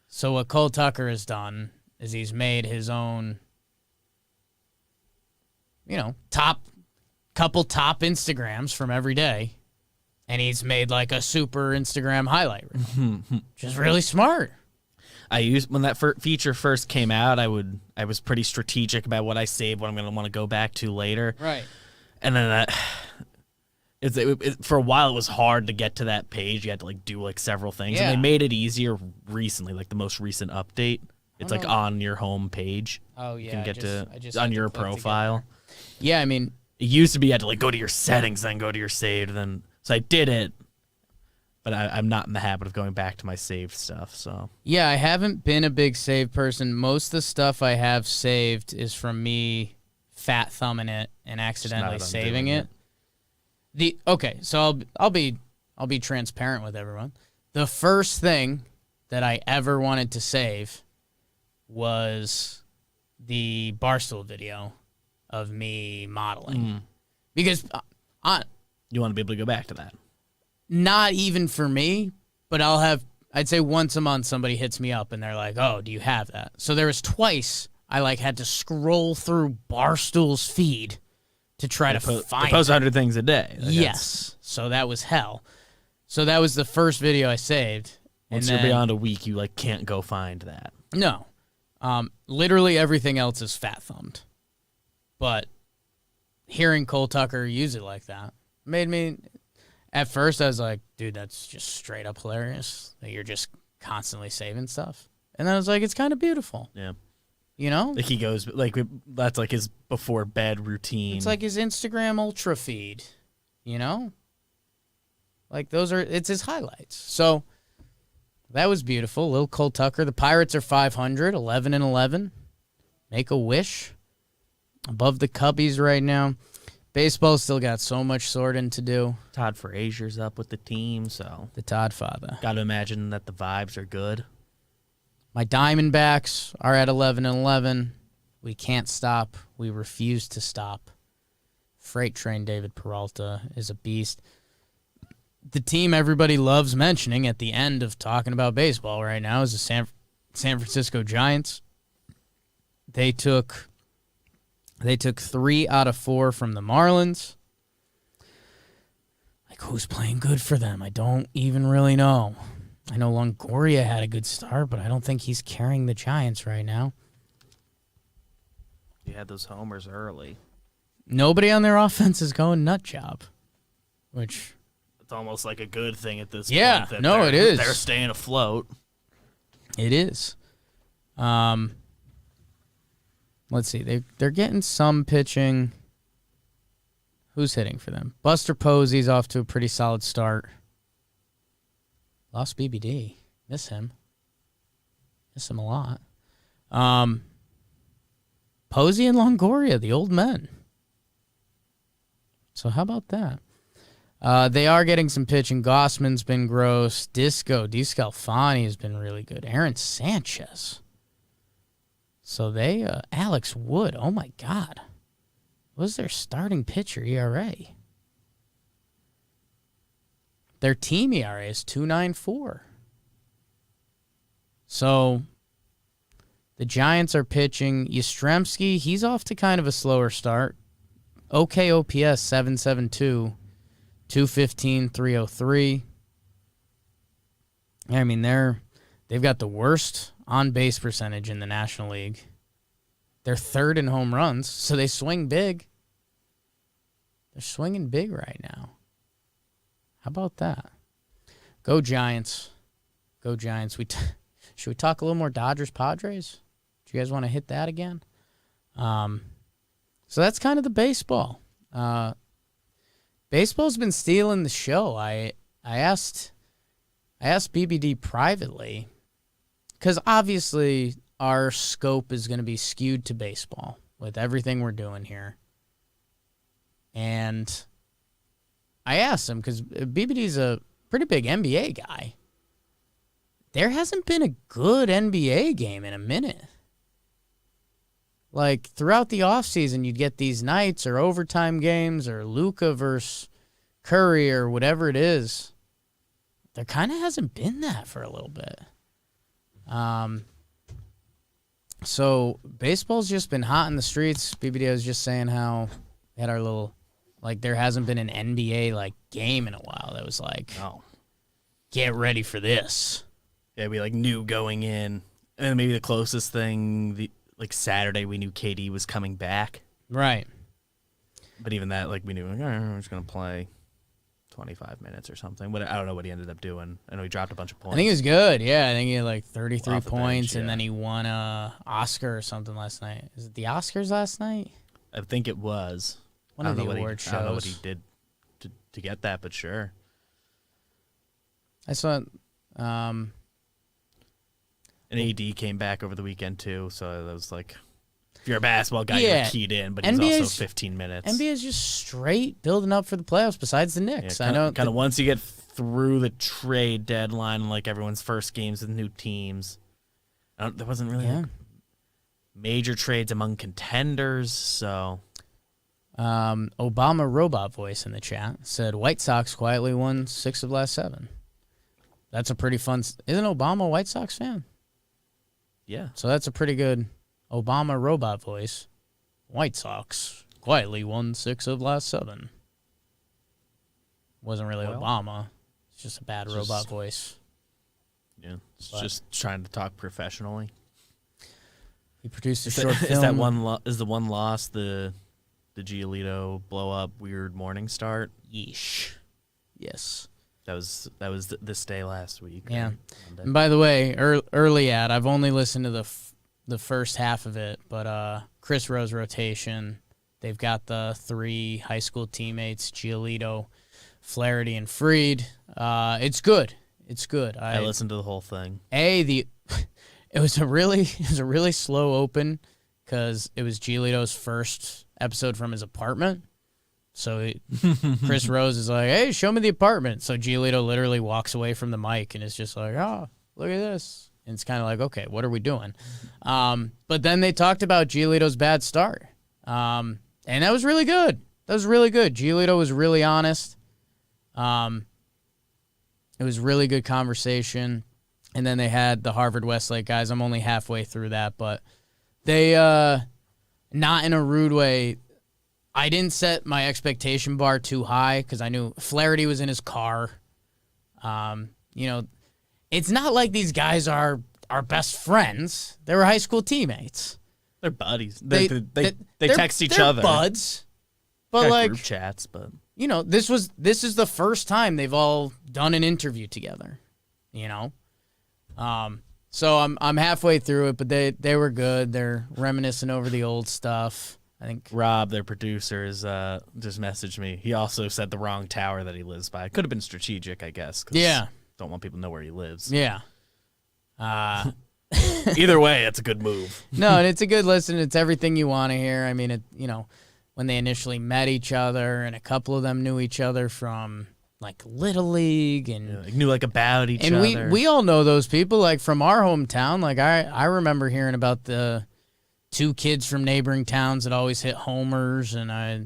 So what Cole Tucker has done is he's made his own, top Instagrams from every day. And he's made like a super Instagram highlight reel. Which is really smart. When that feature first came out, I was pretty strategic about what I saved, what I'm going to want to go back to later. Right. And then for a while, it was hard to get to that page. You had to do several things, Yeah. and they made it easier recently. Like the most recent update, it's on your home page. Oh yeah, you can get I just on had to your click profile. together. Yeah, I mean, it used to be you had to go to your settings, then go to your saved, so I did it. But I'm not in the habit of going back to my saved stuff. So yeah, I haven't been a big save person. Most of the stuff I have saved is from me fat thumbing it and accidentally saving it. So I'll be transparent with everyone. The first thing that I ever wanted to save was the Barstool video of me modeling. Because you want to be able to go back to that. Not even for me, but I'd say once a month somebody hits me up and they're like, oh, do you have that? So there was twice I had to scroll through Barstool's feed to try to find it. Post 100 things a day. Yes. So that was hell. So that was the first video I saved. Once you're beyond a week, you can't go find that. No. Literally everything else is fat thumbed. But hearing Cole Tucker use it like that made me... At first, I was like, dude, that's just straight up hilarious that you're just constantly saving stuff. And then I was like, it's kind of beautiful. Yeah. He goes, that's his before bed routine. It's like his Instagram Ultra feed, it's his highlights. So That was beautiful. Little Cole Tucker. The Pirates are 500, 11-11. Make a wish. Above the Cubbies right now. Baseball's still got so much sorting to do. Todd Frazier's up with the team, so The Todd father. got to imagine that the vibes are good. My Diamondbacks are at 11-11. We can't stop. We refuse to stop. Freight Train David Peralta is a beast. The team everybody loves mentioning at the end of talking about baseball right now is the San Francisco Giants. They took 3 out of 4 from the Marlins. Like, who's playing good for them? I don't even really know. I know Longoria had a good start, but I don't think he's carrying the Giants right now. You had those homers early. Nobody on their offense is going nut job, which... It's almost like a good thing at this Yeah, point. no, it is. They're staying afloat. It is. Let's see. They're getting some pitching. Who's hitting for them? Buster Posey's off to a pretty solid start. Lost BBD. Miss him. Miss him a lot. Posey and Longoria, the old men. So how about that? They are getting some pitching. Gossman's been gross. DeScalfani has been really good. Aaron Sanchez. So they, Alex Wood, oh my God. What was their starting pitcher ERA? Their team ERA is 2.94. So the Giants are pitching. Yastrzemski, he's off to kind of a slower start. Okay OPS, 772. 215, 303. I mean, they've got the worst on-base percentage in the National League. They're third in home runs, so they swing big. They're swinging big right now. How about that? Go Giants. Go Giants. Should we talk a little more Dodgers-Padres? Do you guys want to hit that again? So that's kind of the baseball. Baseball's been stealing the show. I asked BBD privately, because obviously our scope is going to be skewed to baseball with everything we're doing here. And I asked him, because BBD's a pretty big NBA guy. There hasn't been a good NBA game in a minute. Like, throughout the offseason, you'd get these nights or overtime games or Luka versus Curry or whatever it is. There kind of hasn't been that for a little bit. So, baseball's just been hot in the streets. BBD was just saying how we had our little, like, there hasn't been an NBA, like, game in a while that was like, Oh. Get ready for this. Yeah, we, like, knew going in. And then maybe the closest thing... Like Saturday, we knew KD was coming back. Right. But even that, like, we knew, like, all right, we're just going to play 25 minutes or something. But I don't know what he ended up doing. I know he dropped a bunch of points. I think he was good. Yeah, I think he had like 33 Off the points, bench, and yeah. then he won a Oscar or something last night. Is it the Oscars last night? I think it was. One I of don't the know what award I don't know what shows. he did to get that, but sure. I saw. And AD came back over the weekend, too. So that was like, if you're a basketball guy, Yeah. you're keyed in, but he's NBA's also 15 minutes. NBA is just straight building up for the playoffs. Besides the Knicks, I know. Kind of once you get through the trade deadline, like everyone's first games with new teams, there wasn't really like major trades among contenders. So, Obama robot voice in the chat said White Sox quietly won 6 of last 7. That's a pretty fun. Isn't Obama a White Sox fan? yeah. So that's a pretty good Obama robot voice. White Sox quietly won 6 of last 7. Wasn't really Well, Obama. It's just a bad robot just- voice. Yeah. It's just trying to talk professionally. He produced a short film. Is that one? Is the one loss the Giolito blow up weird morning start? Yeesh. Yes. That was this day last week. Yeah. right? Monday. And by the way, early ad, I've only listened to the first half of it, but Chris Rose rotation, they've got the 3 high school teammates, Giolito, Flaherty, and Freed. It's good. It's good. I listened to the whole thing. It was a really slow open because it was Giolito's first episode from his apartment. So Chris Rose is like, "Hey, show me the apartment." So Giolito literally walks away from the mic and is just like, "Oh, look at this." And it's kind of like, okay, what are we doing? But then they talked about Giolito's bad start. And that was really good. Giolito was really honest. It was really good conversation. And then they had the Harvard Westlake guys. I'm only halfway through that, but they, not in a rude way, I didn't set my expectation bar too high because I knew Flaherty was in his car. It's not like these guys are our best friends. They were high school teammates. They're buddies. They text each other. Buds. But got group chats, but this is the first time they've all done an interview together. So I'm halfway through it, but they were good. They're reminiscing over the old stuff. I think Rob, their producer, just messaged me. He also said the wrong tower that he lives by. It could have been strategic, I guess. Yeah. Don't want people to know where he lives. Yeah. Either way, it's a good move. No, and it's a good listen. It's everything you want to hear. I mean, when they initially met each other, and a couple of them knew each other from like Little League, and knew about each other. And we all know those people like from our hometown. Like I remember hearing about the two kids from neighboring towns that always hit homers, and are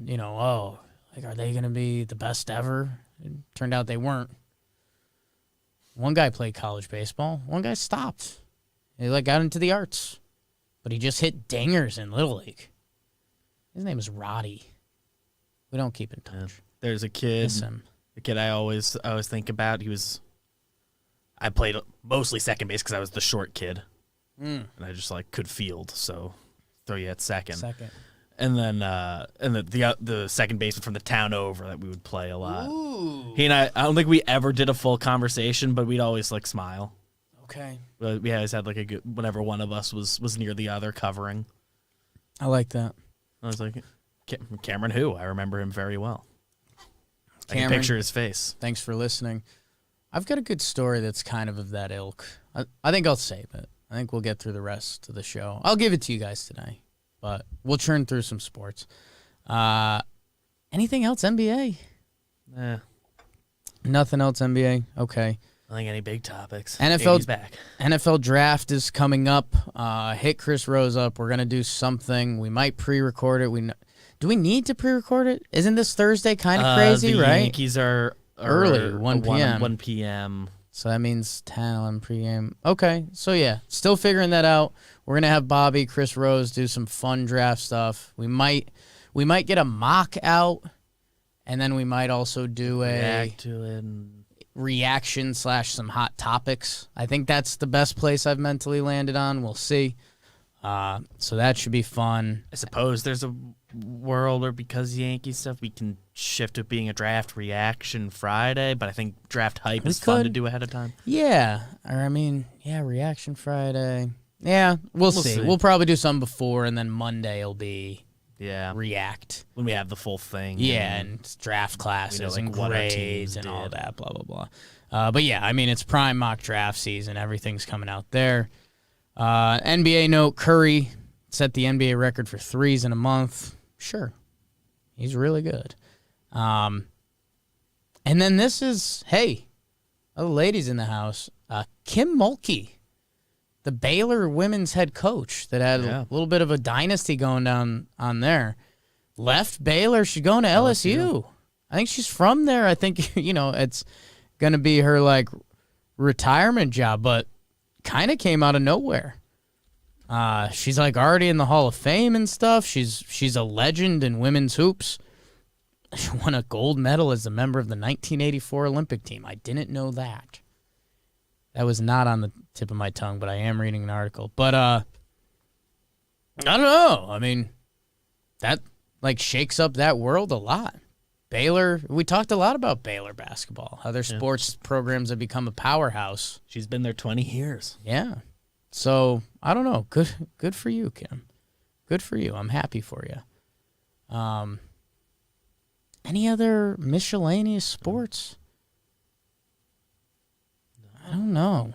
they going to be the best ever? It turned out they weren't. One guy played college baseball. One guy stopped. He got into the arts, but he just hit dingers in Little League. His name is Roddy. We don't keep in touch. Yeah. There's a kid. Miss him. The kid I always think about. I played mostly second base because I was the short kid, and I just could field. So throw you at second. And then the second baseman from the town over that we would play a lot. Ooh. He and I don't think we ever did a full conversation, but we'd always smile. Okay. We always had a good whenever one of us was near the other covering. I like that. I was like, Cameron who? I remember him very well. I Cameron, can picture his face. Thanks for listening. I've got a good story that's kind of that ilk. I think I'll save it. I think we'll get through the rest of the show. I'll give it to you guys today, but we'll churn through some sports. Anything else NBA? Nothing else NBA? Okay. I think any big topics. NFL's back. NFL draft is coming up. Hit Chris Rose up. We're going to do something. We might pre-record it. Do we need to pre-record it? Isn't this Thursday kind of crazy, the right? Yankees are early, 1 p.m. 1 p.m. So that means 10, 11 p.m. Okay, so yeah, still figuring that out. We're going to have Bobby, Chris Rose do some fun draft stuff. We might get a mock out, and then we might also do React to it. Reaction / some hot topics. I think that's the best place I've mentally landed on. We'll see. So that should be fun. I suppose there's a world where because Yankee stuff, we can shift to being a draft reaction Friday, but I think draft hype is fun to do ahead of time. Yeah. Reaction Friday. Yeah, we'll see. We'll probably do some before, and then Monday will be react. When we have the full thing. Yeah, and draft classes and grades and all that, blah, blah, blah. But yeah, it's prime mock draft season. Everything's coming out there. NBA note, Curry set the NBA record for threes in a month. Sure. He's really good. And then this is, other ladies in the house, Kim Mulkey, the Baylor women's head coach that had a little bit of a dynasty going down on there, left Baylor. She's going to LSU. I think she's from there. I think, it's going to be her, retirement job, but kind of came out of nowhere. She's already in the Hall of Fame and stuff. She's a legend in women's hoops. She won a gold medal as a member of the 1984 Olympic team. I didn't know that. That was not on the tip of my tongue, but I am reading an article. But I don't know. That shakes up that world a lot. Baylor, we talked a lot about Baylor basketball, how their sports programs have become a powerhouse. She's been there 20 years. Yeah. So, I don't know. Good for you, Kim. Good for you. I'm happy for you. Any other miscellaneous sports? don't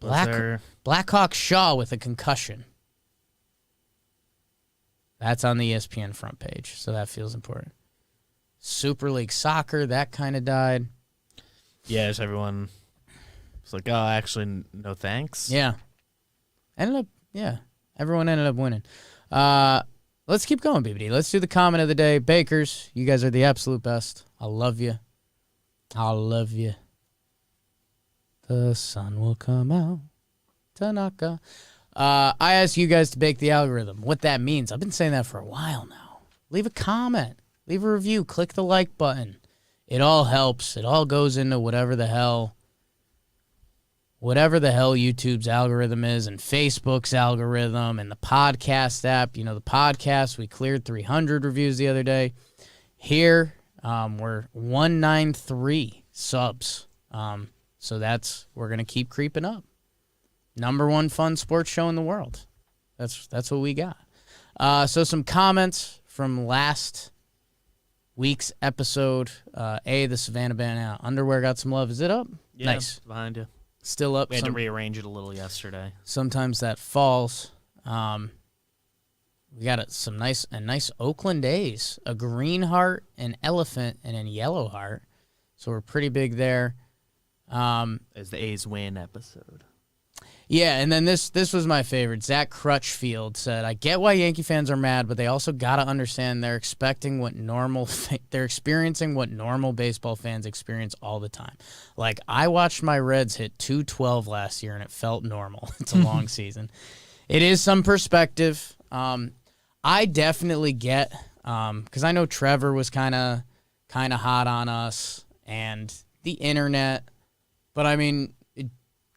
know. Blackhawk Shaw with a concussion. That's on the ESPN front page, so that feels important. Super League Soccer, that kind of died. Yeah, just everyone was like, oh, actually, no thanks. Yeah. Everyone ended up winning. Let's keep going, BBD. Let's do the comment of the day. Bakers, you guys are the absolute best. I love you. I love you. The sun will come out. Tanaka. I asked you guys to bake the algorithm. What that means, I've been saying that for a while now. Leave a comment. Leave a review. Click the like button. It all helps. It all goes into whatever the hell YouTube's algorithm is and Facebook's algorithm and the podcast app. You know, the podcast, we cleared 300 reviews the other day. Here, we're 193 subs. So we're going to keep creeping up. Number one fun sports show in the world. That's what we got. So some comments from last week's episode. The Savannah Banana underwear got some love. Is it up? Yeah, nice. Behind you. Still up. We had to rearrange it a little yesterday. Sometimes that falls. We got a nice Oakland A's, a green heart, an elephant, and a yellow heart. So we're pretty big there. As the A's win episode. Yeah, and then this was my favorite. Zach Crutchfield said, "I get why Yankee fans are mad, but they also gotta understand they're experiencing what normal baseball fans experience all the time. Like I watched my Reds hit 212 last year, and it felt normal. It's a long season. It is some perspective. I definitely get because I know Trevor was kind of hot on us and the internet, but I mean."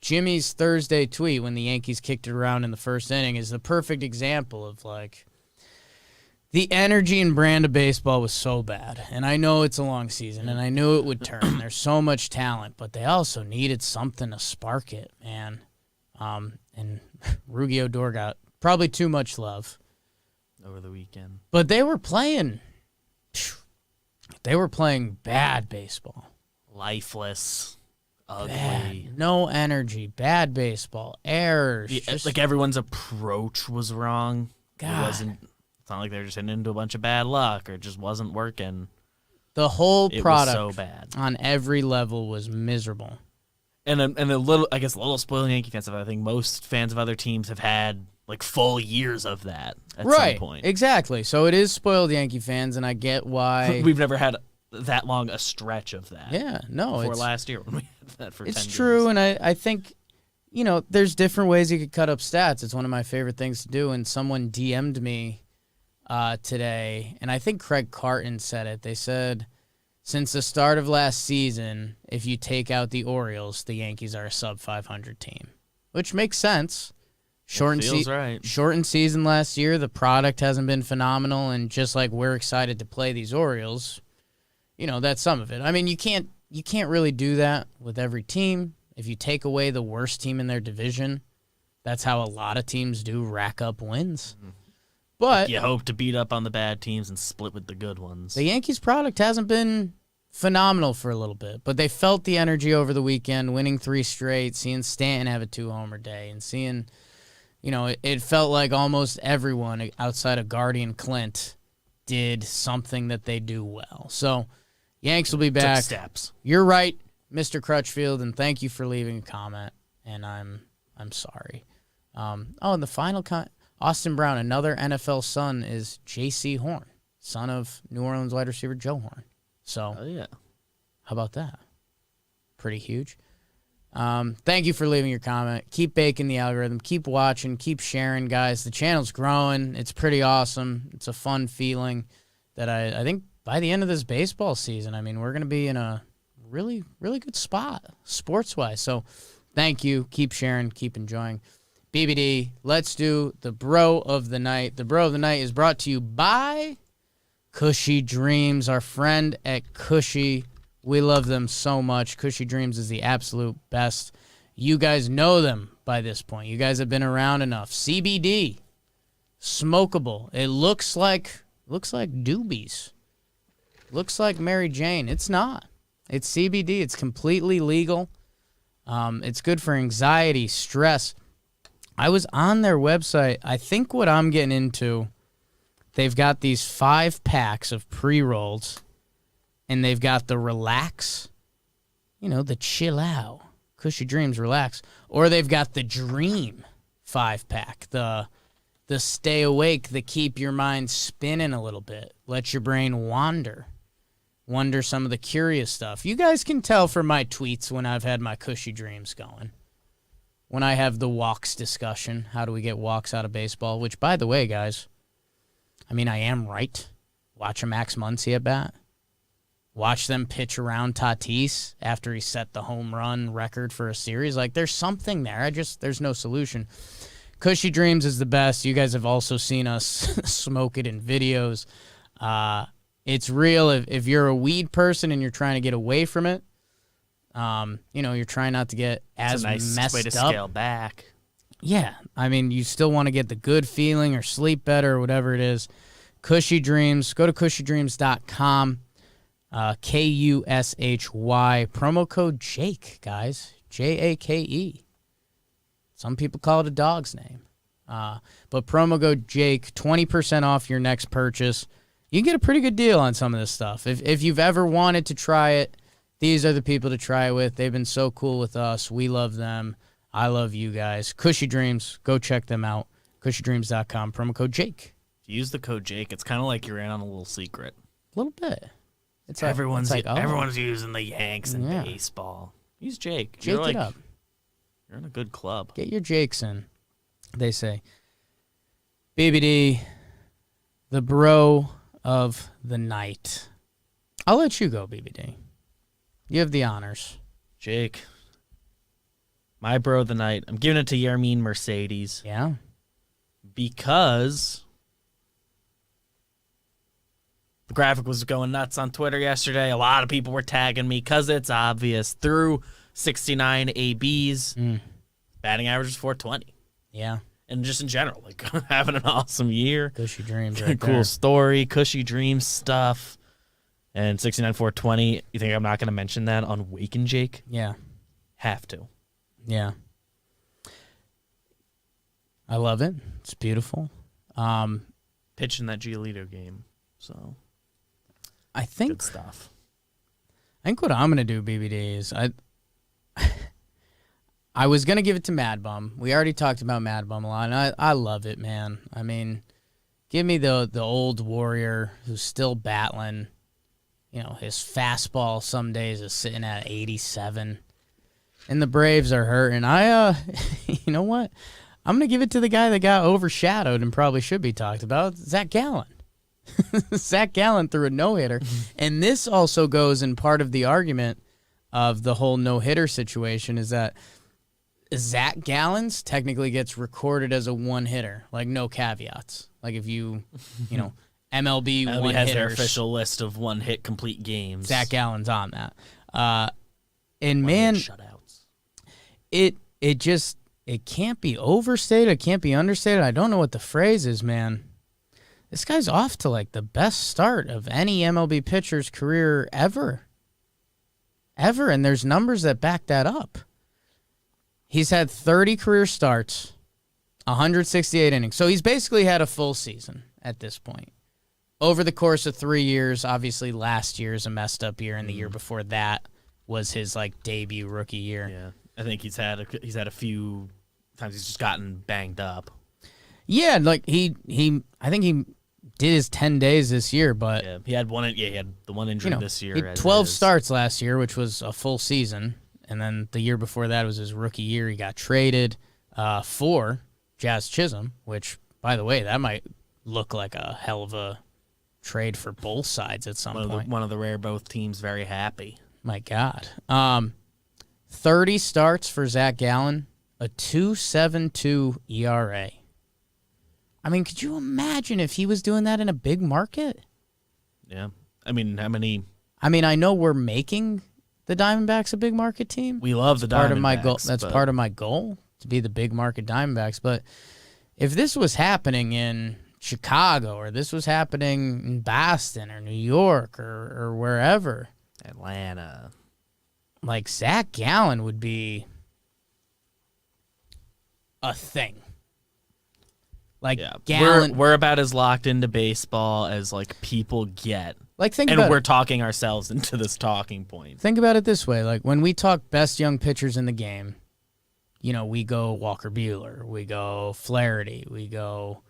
Jimmy's Thursday tweet when the Yankees kicked it around in the first inning is the perfect example of, like, the energy and brand of baseball was so bad. And I know it's a long season, and I knew it would turn. There's so much talent, but they also needed something to spark it, man. And Rugi Odor got probably too much love. Over the weekend. But they were playing bad baseball. Lifeless. Ugly. Bad. No energy. Bad baseball. Errors. Like everyone's approach was wrong. God. It's not like they were just hitting into a bunch of bad luck or it just wasn't working. The whole product was so bad. On every level was miserable. And a little spoiled Yankee fans. I think most fans of other teams have had like full years of that at some point. Exactly. So it is spoiled Yankee fans, and I get why. We've never had that long a stretch of that. Yeah, no. Before last year when we had that for 10 It's games. true, and I think, there's different ways you could cut up stats. It's one of my favorite things to do, and someone DM'd me today, and I think Craig Carton said it. They said, since the start of last season, if you take out the Orioles, the Yankees are a sub-500 team, which makes sense. Feels right. Shortened season last year. The product hasn't been phenomenal, and just like we're excited to play these Orioles, that's some of it. I mean, you can't really do that with every team. If you take away the worst team in their division, that's how a lot of teams do rack up wins. Mm-hmm. But you hope to beat up on the bad teams and split with the good ones. The Yankees' product hasn't been phenomenal for a little bit, but they felt the energy over the weekend, winning 3 straight, seeing Stanton have a 2-homer day, and seeing, it felt like almost everyone outside of Guardian Clint did something that they do well. So Yanks will be back. Took steps. You're right, Mr. Crutchfield, and thank you for leaving a comment. And I'm sorry. And the final Austin Brown, another NFL son, is J.C. Horn, son of New Orleans wide receiver Joe Horn. So, yeah, how about that? Pretty huge. Thank you for leaving your comment. Keep baking the algorithm. Keep watching. Keep sharing, guys. The channel's growing. It's pretty awesome. It's a fun feeling that I think by the end of this baseball season, I mean, we're going to be in a really, really good spot sports-wise. So thank you. Keep sharing. Keep enjoying. BBD, let's do the Bro of the Night. The Bro of the Night is brought to you by Cushy Dreams, our friend at Cushy. We love them so much. Cushy Dreams is the absolute best. You guys know them by this point. You guys have been around enough. CBD, smokable. It looks like doobies. Looks like Mary Jane. It's not. It's CBD. It's completely legal. It's good for anxiety, stress. I was on their website. I think what I'm getting into, they've got these 5 packs of pre-rolls, and they've got the relax, the chill out, Cushy Dreams relax, or they've got the dream 5-pack, the stay awake, the keep your mind spinning a little bit, let your brain wonder some of the curious stuff. You guys can tell from my tweets when I've had my Cushy Dreams going. When I have the walks discussion, how do we get walks out of baseball? Which, by the way, guys, I am right. Watch a Max Muncy at bat. Watch them pitch around Tatis after he set the home run record for a series. There's something there. There's no solution. Cushy Dreams is the best. You guys have also seen us smoke it in videos. It's real. If you're a weed person and you're trying to get away from it, you're trying not to get as messed way to up. Scale back. Yeah, you still want to get the good feeling or sleep better or whatever it is. Cushy Dreams. Go to cushydreams.com. KUSHY. Promo code Jake, guys. JAKE. Some people call it a dog's name. But promo code Jake, 20% off your next purchase. You can get a pretty good deal on some of this stuff. If you've ever wanted to try it, these are the people to try it with. They've been so cool with us. We love them. I love you guys. Cushy Dreams, go check them out. cushydreams.com, promo code Jake. If you use the code Jake, it's kind of like you're in on a little secret. A little bit. It's everyone's oh. Everyone's using the Yanks in baseball. Use Jake. Jake it up. You're in a good club. Get your Jakes in, they say. BBD, the bro of the night. I'll let you go, BBD. You have the honors. Jake, my bro of the night. I'm giving it to Yermin Mercedes. Yeah. Because the graphic was going nuts on Twitter yesterday. A lot of people were tagging me because it's obvious. Through 69 ABs, batting average is 420. Yeah. And just in general, having an awesome year. Cushy Dreams right Cool there. story, Cushy Dreams stuff. And 69 420. You think I'm not going to mention that on Waken Jake? Yeah. Have to. Yeah. I love it. It's beautiful. Pitching that Giolito game. So I think good stuff. I think what I'm going to do, BBD, is I was going to give it to MadBum. We already talked about MadBum a lot, and I love it, man. Give me the old warrior who's still battling. His fastball some days is sitting at 87. And the Braves are hurting. You know what? I'm going to give it to the guy that got overshadowed and probably should be talked about, Zach Gallen. Zach Gallen threw a no-hitter. And this also goes in part of the argument of the whole no-hitter situation is that Zach Gallen's technically gets recorded as a one-hitter, no caveats. If MLB MLB one has their hitters, official list of one-hit complete games. Zach Gallen's on that. And man, shutouts. It can't be overstated. It can't be understated. I don't know what the phrase is, man. This guy's off to the best start of any MLB pitcher's career ever. And there's numbers that back that up. He's had 30 career starts, 168 innings. So he's basically had a full season at this point. Over the course of 3 years, obviously last year is a messed up year, and the year before that was his debut rookie year. Yeah, I think he's had a few times he's just gotten banged up. Yeah, I think he did his 10 days this year, but he had the one injury this year. He had 12 starts last year, which was a full season, and then the year before that was his rookie year. He got traded for Jazz Chisholm, which, by the way, that might look like a hell of a trade for both sides at some point. One of the rare both teams very happy. My God. 30 starts for Zach Gallen, a 2.72 ERA. Could you imagine if he was doing that in a big market? Yeah. How many? I know we're making the Diamondbacks a big market team. We love the Diamondbacks. Part of my goal. That's part of my goal, to be the big market Diamondbacks. But if this was happening in Chicago, or this was happening in Boston or New York or wherever, Atlanta, Zach Gallen would be a thing. Like Yeah, Gallen, we're about as locked into baseball as like people get. like think And about we're it. talking ourselves into this talking point. Think about it this way: like when we talk best young pitchers in the game, we go Walker Buehler, we go Flaherty, we go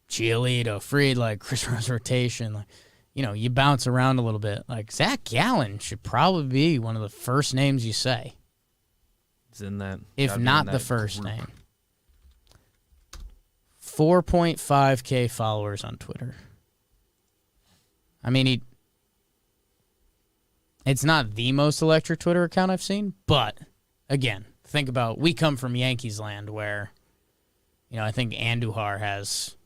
Giolito, Fried, like Chris Rose rotation. Like, you bounce around a little bit. Like Zach Gallen should probably be one of the first names you say, It's in that, if not the first name. 4.5K followers on Twitter. I mean, it's not the most electric Twitter account I've seen, but again, think about, we come from Yankees land where, I think Andujar has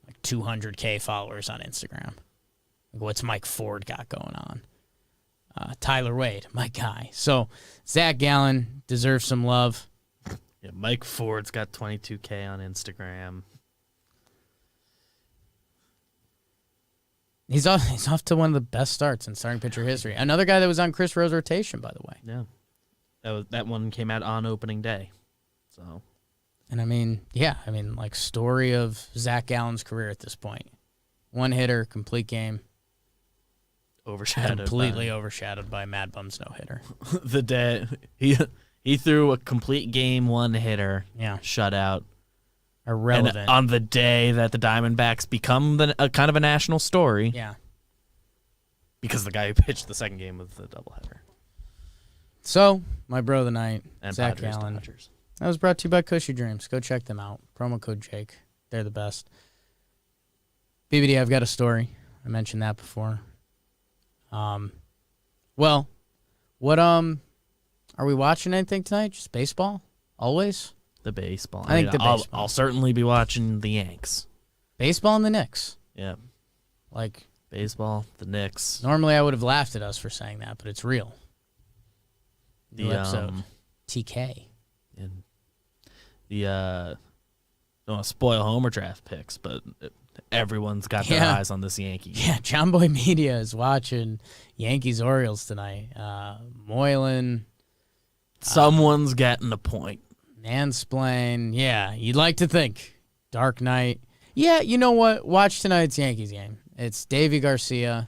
like 200K followers on Instagram. Like, what's Mike Ford got going on? Tyler Wade, my guy. So Zach Gallen deserves some love. Yeah, Mike Ford's got 22K on Instagram. He's off to one of the best starts in starting pitcher history. Another guy that was on Chris Rose rotation, by the way. Yeah, that one came out on opening day. So, and like story of Zach Gallen's career at this point. One hitter, complete game. Completely overshadowed by MadBum's no hitter. The day he threw a complete game, one hitter, shutout. Irrelevant. And on the day that the Diamondbacks become a kind of a national story. Yeah. Because the guy who pitched the second game of the doubleheader. So, my bro of the night, And Zach Padres, Gallen. Dodgers. That was brought to you by Cushy Dreams. Go check them out. Promo code Jake. They're the best. BBD, I've got a story. I mentioned that before. Well, what are we watching anything tonight? Just baseball? Always? The baseball. I think the baseball. I'll certainly be watching the Yanks. Baseball and the Knicks. Yeah. Like, baseball, the Knicks. normally I would have laughed at us for saying that, but it's real. New The episode. TK. and the don't want to spoil Homer draft picks, but everyone's got their eyes on this Yankee game. Yeah, John Boy Media is watching Yankees-Orioles tonight. Moylan, Someone's getting a point. Mansplain. Yeah, you'd like to think. Dark Knight. Yeah, you know what? Watch tonight's Yankees game. It's Davy Garcia,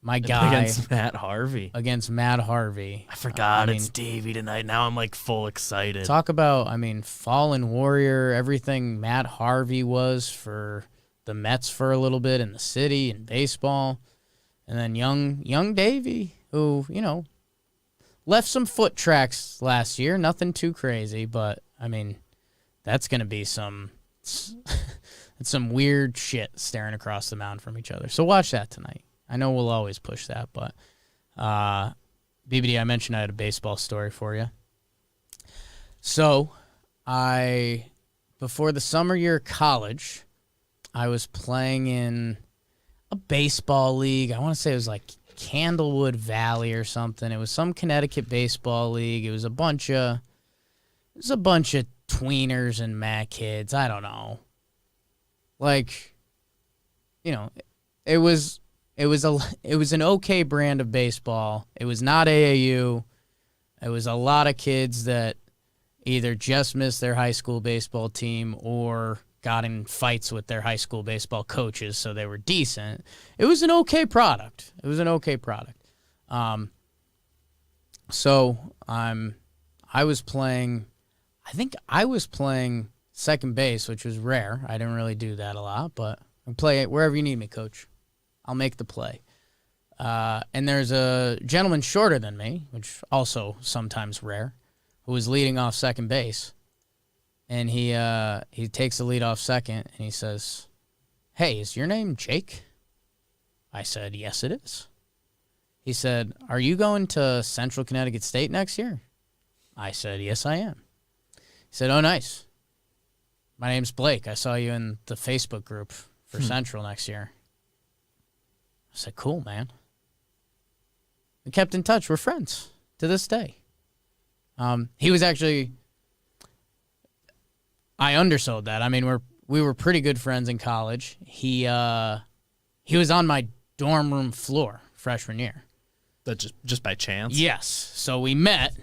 my guy, Against Matt Harvey. against Matt Harvey. I forgot I mean, it's Davey tonight. Now I'm like full excited. Talk about, fallen warrior, everything Matt Harvey was for the Mets for a little bit in the city and baseball. And then young Davey, who, left some foot tracks last year. Nothing too crazy, but, that's going to be some weird shit staring across the mound from each other. So watch that tonight. I know we'll always push that, but BBD, I mentioned I had a baseball story for you. So before the summer year of college, I was playing in a baseball league. I want to say it was like Candlewood Valley or something. It was some Connecticut baseball league. It was a bunch of tweeners and mad kids. I don't know. Like, it was an okay brand of baseball. It was not AAU. It was a lot of kids that either just missed their high school baseball team or got in fights with their high school baseball coaches, so they were decent. It was an okay product. So I was playing second base, which was rare. I didn't really do that a lot, but I play wherever you need me, coach. I'll make the play. And there's a gentleman shorter than me, which also sometimes rare, who was leading off second base. And he takes the lead off second, and he says, "Hey, is your name Jake?" I said, "Yes, it is." He said, "Are you going to Central Connecticut State next year?" I said, "Yes, I am." He said, "Oh, nice. My name's Blake. I saw you in the Facebook group for Central next year." I said, "Cool, man." We kept in touch. We're friends to this day. He was actually, I undersold that. We were pretty good friends in college. He was on my dorm room floor freshman year. That just by chance? Yes. So we met,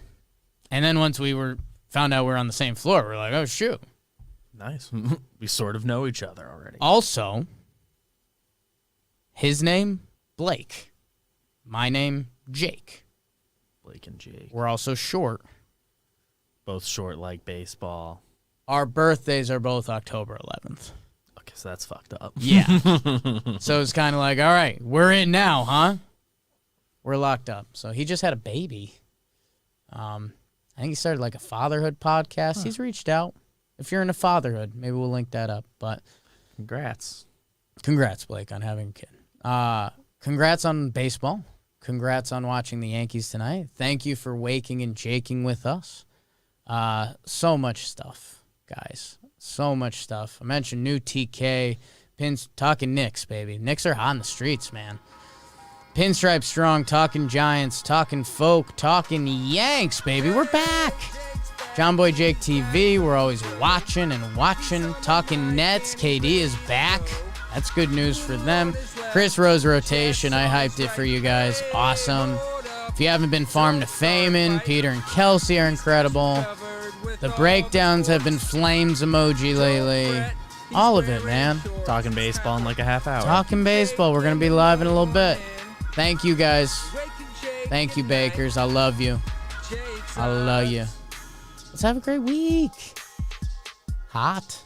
and then once we were Found out we're on the same floor. We're like, oh, shoot. Nice. We sort of know each other already. Also, his name, Blake. My name, Jake. Blake and Jake. We're also short. Both short like baseball. Our birthdays are both October 11th. Okay, so that's fucked up. Yeah. So it's kind of like, all right, we're in now, huh? We're locked up. So he just had a baby. I think he started like a fatherhood podcast. Huh. He's reached out. If you're into fatherhood, maybe we'll link that up. But congrats, Blake, on having a kid. Congrats on baseball. Congrats on watching the Yankees tonight. Thank you for waking and jaking with us. So much stuff, guys. So much stuff. I mentioned new TK. Pins talking Knicks, baby. Knicks are hot in the streets, man. Pinstripe Strong, talking Giants, talking Folk, talking Yanks, baby. We're back. John Boy Jake TV. We're always watching and watching. Talking Nets. KD is back. That's good news for them. Chris Rose rotation. I hyped it for you guys. Awesome. If you haven't been Farm to Famin', Peter and Kelsey are incredible. The breakdowns have been flames emoji lately. All of it, man. Talking baseball in like a half hour. Talking baseball. We're going to be live in a little bit. Thank you, guys. Thank you, Bakers. I love you. I love you. Let's have a great week. Hot.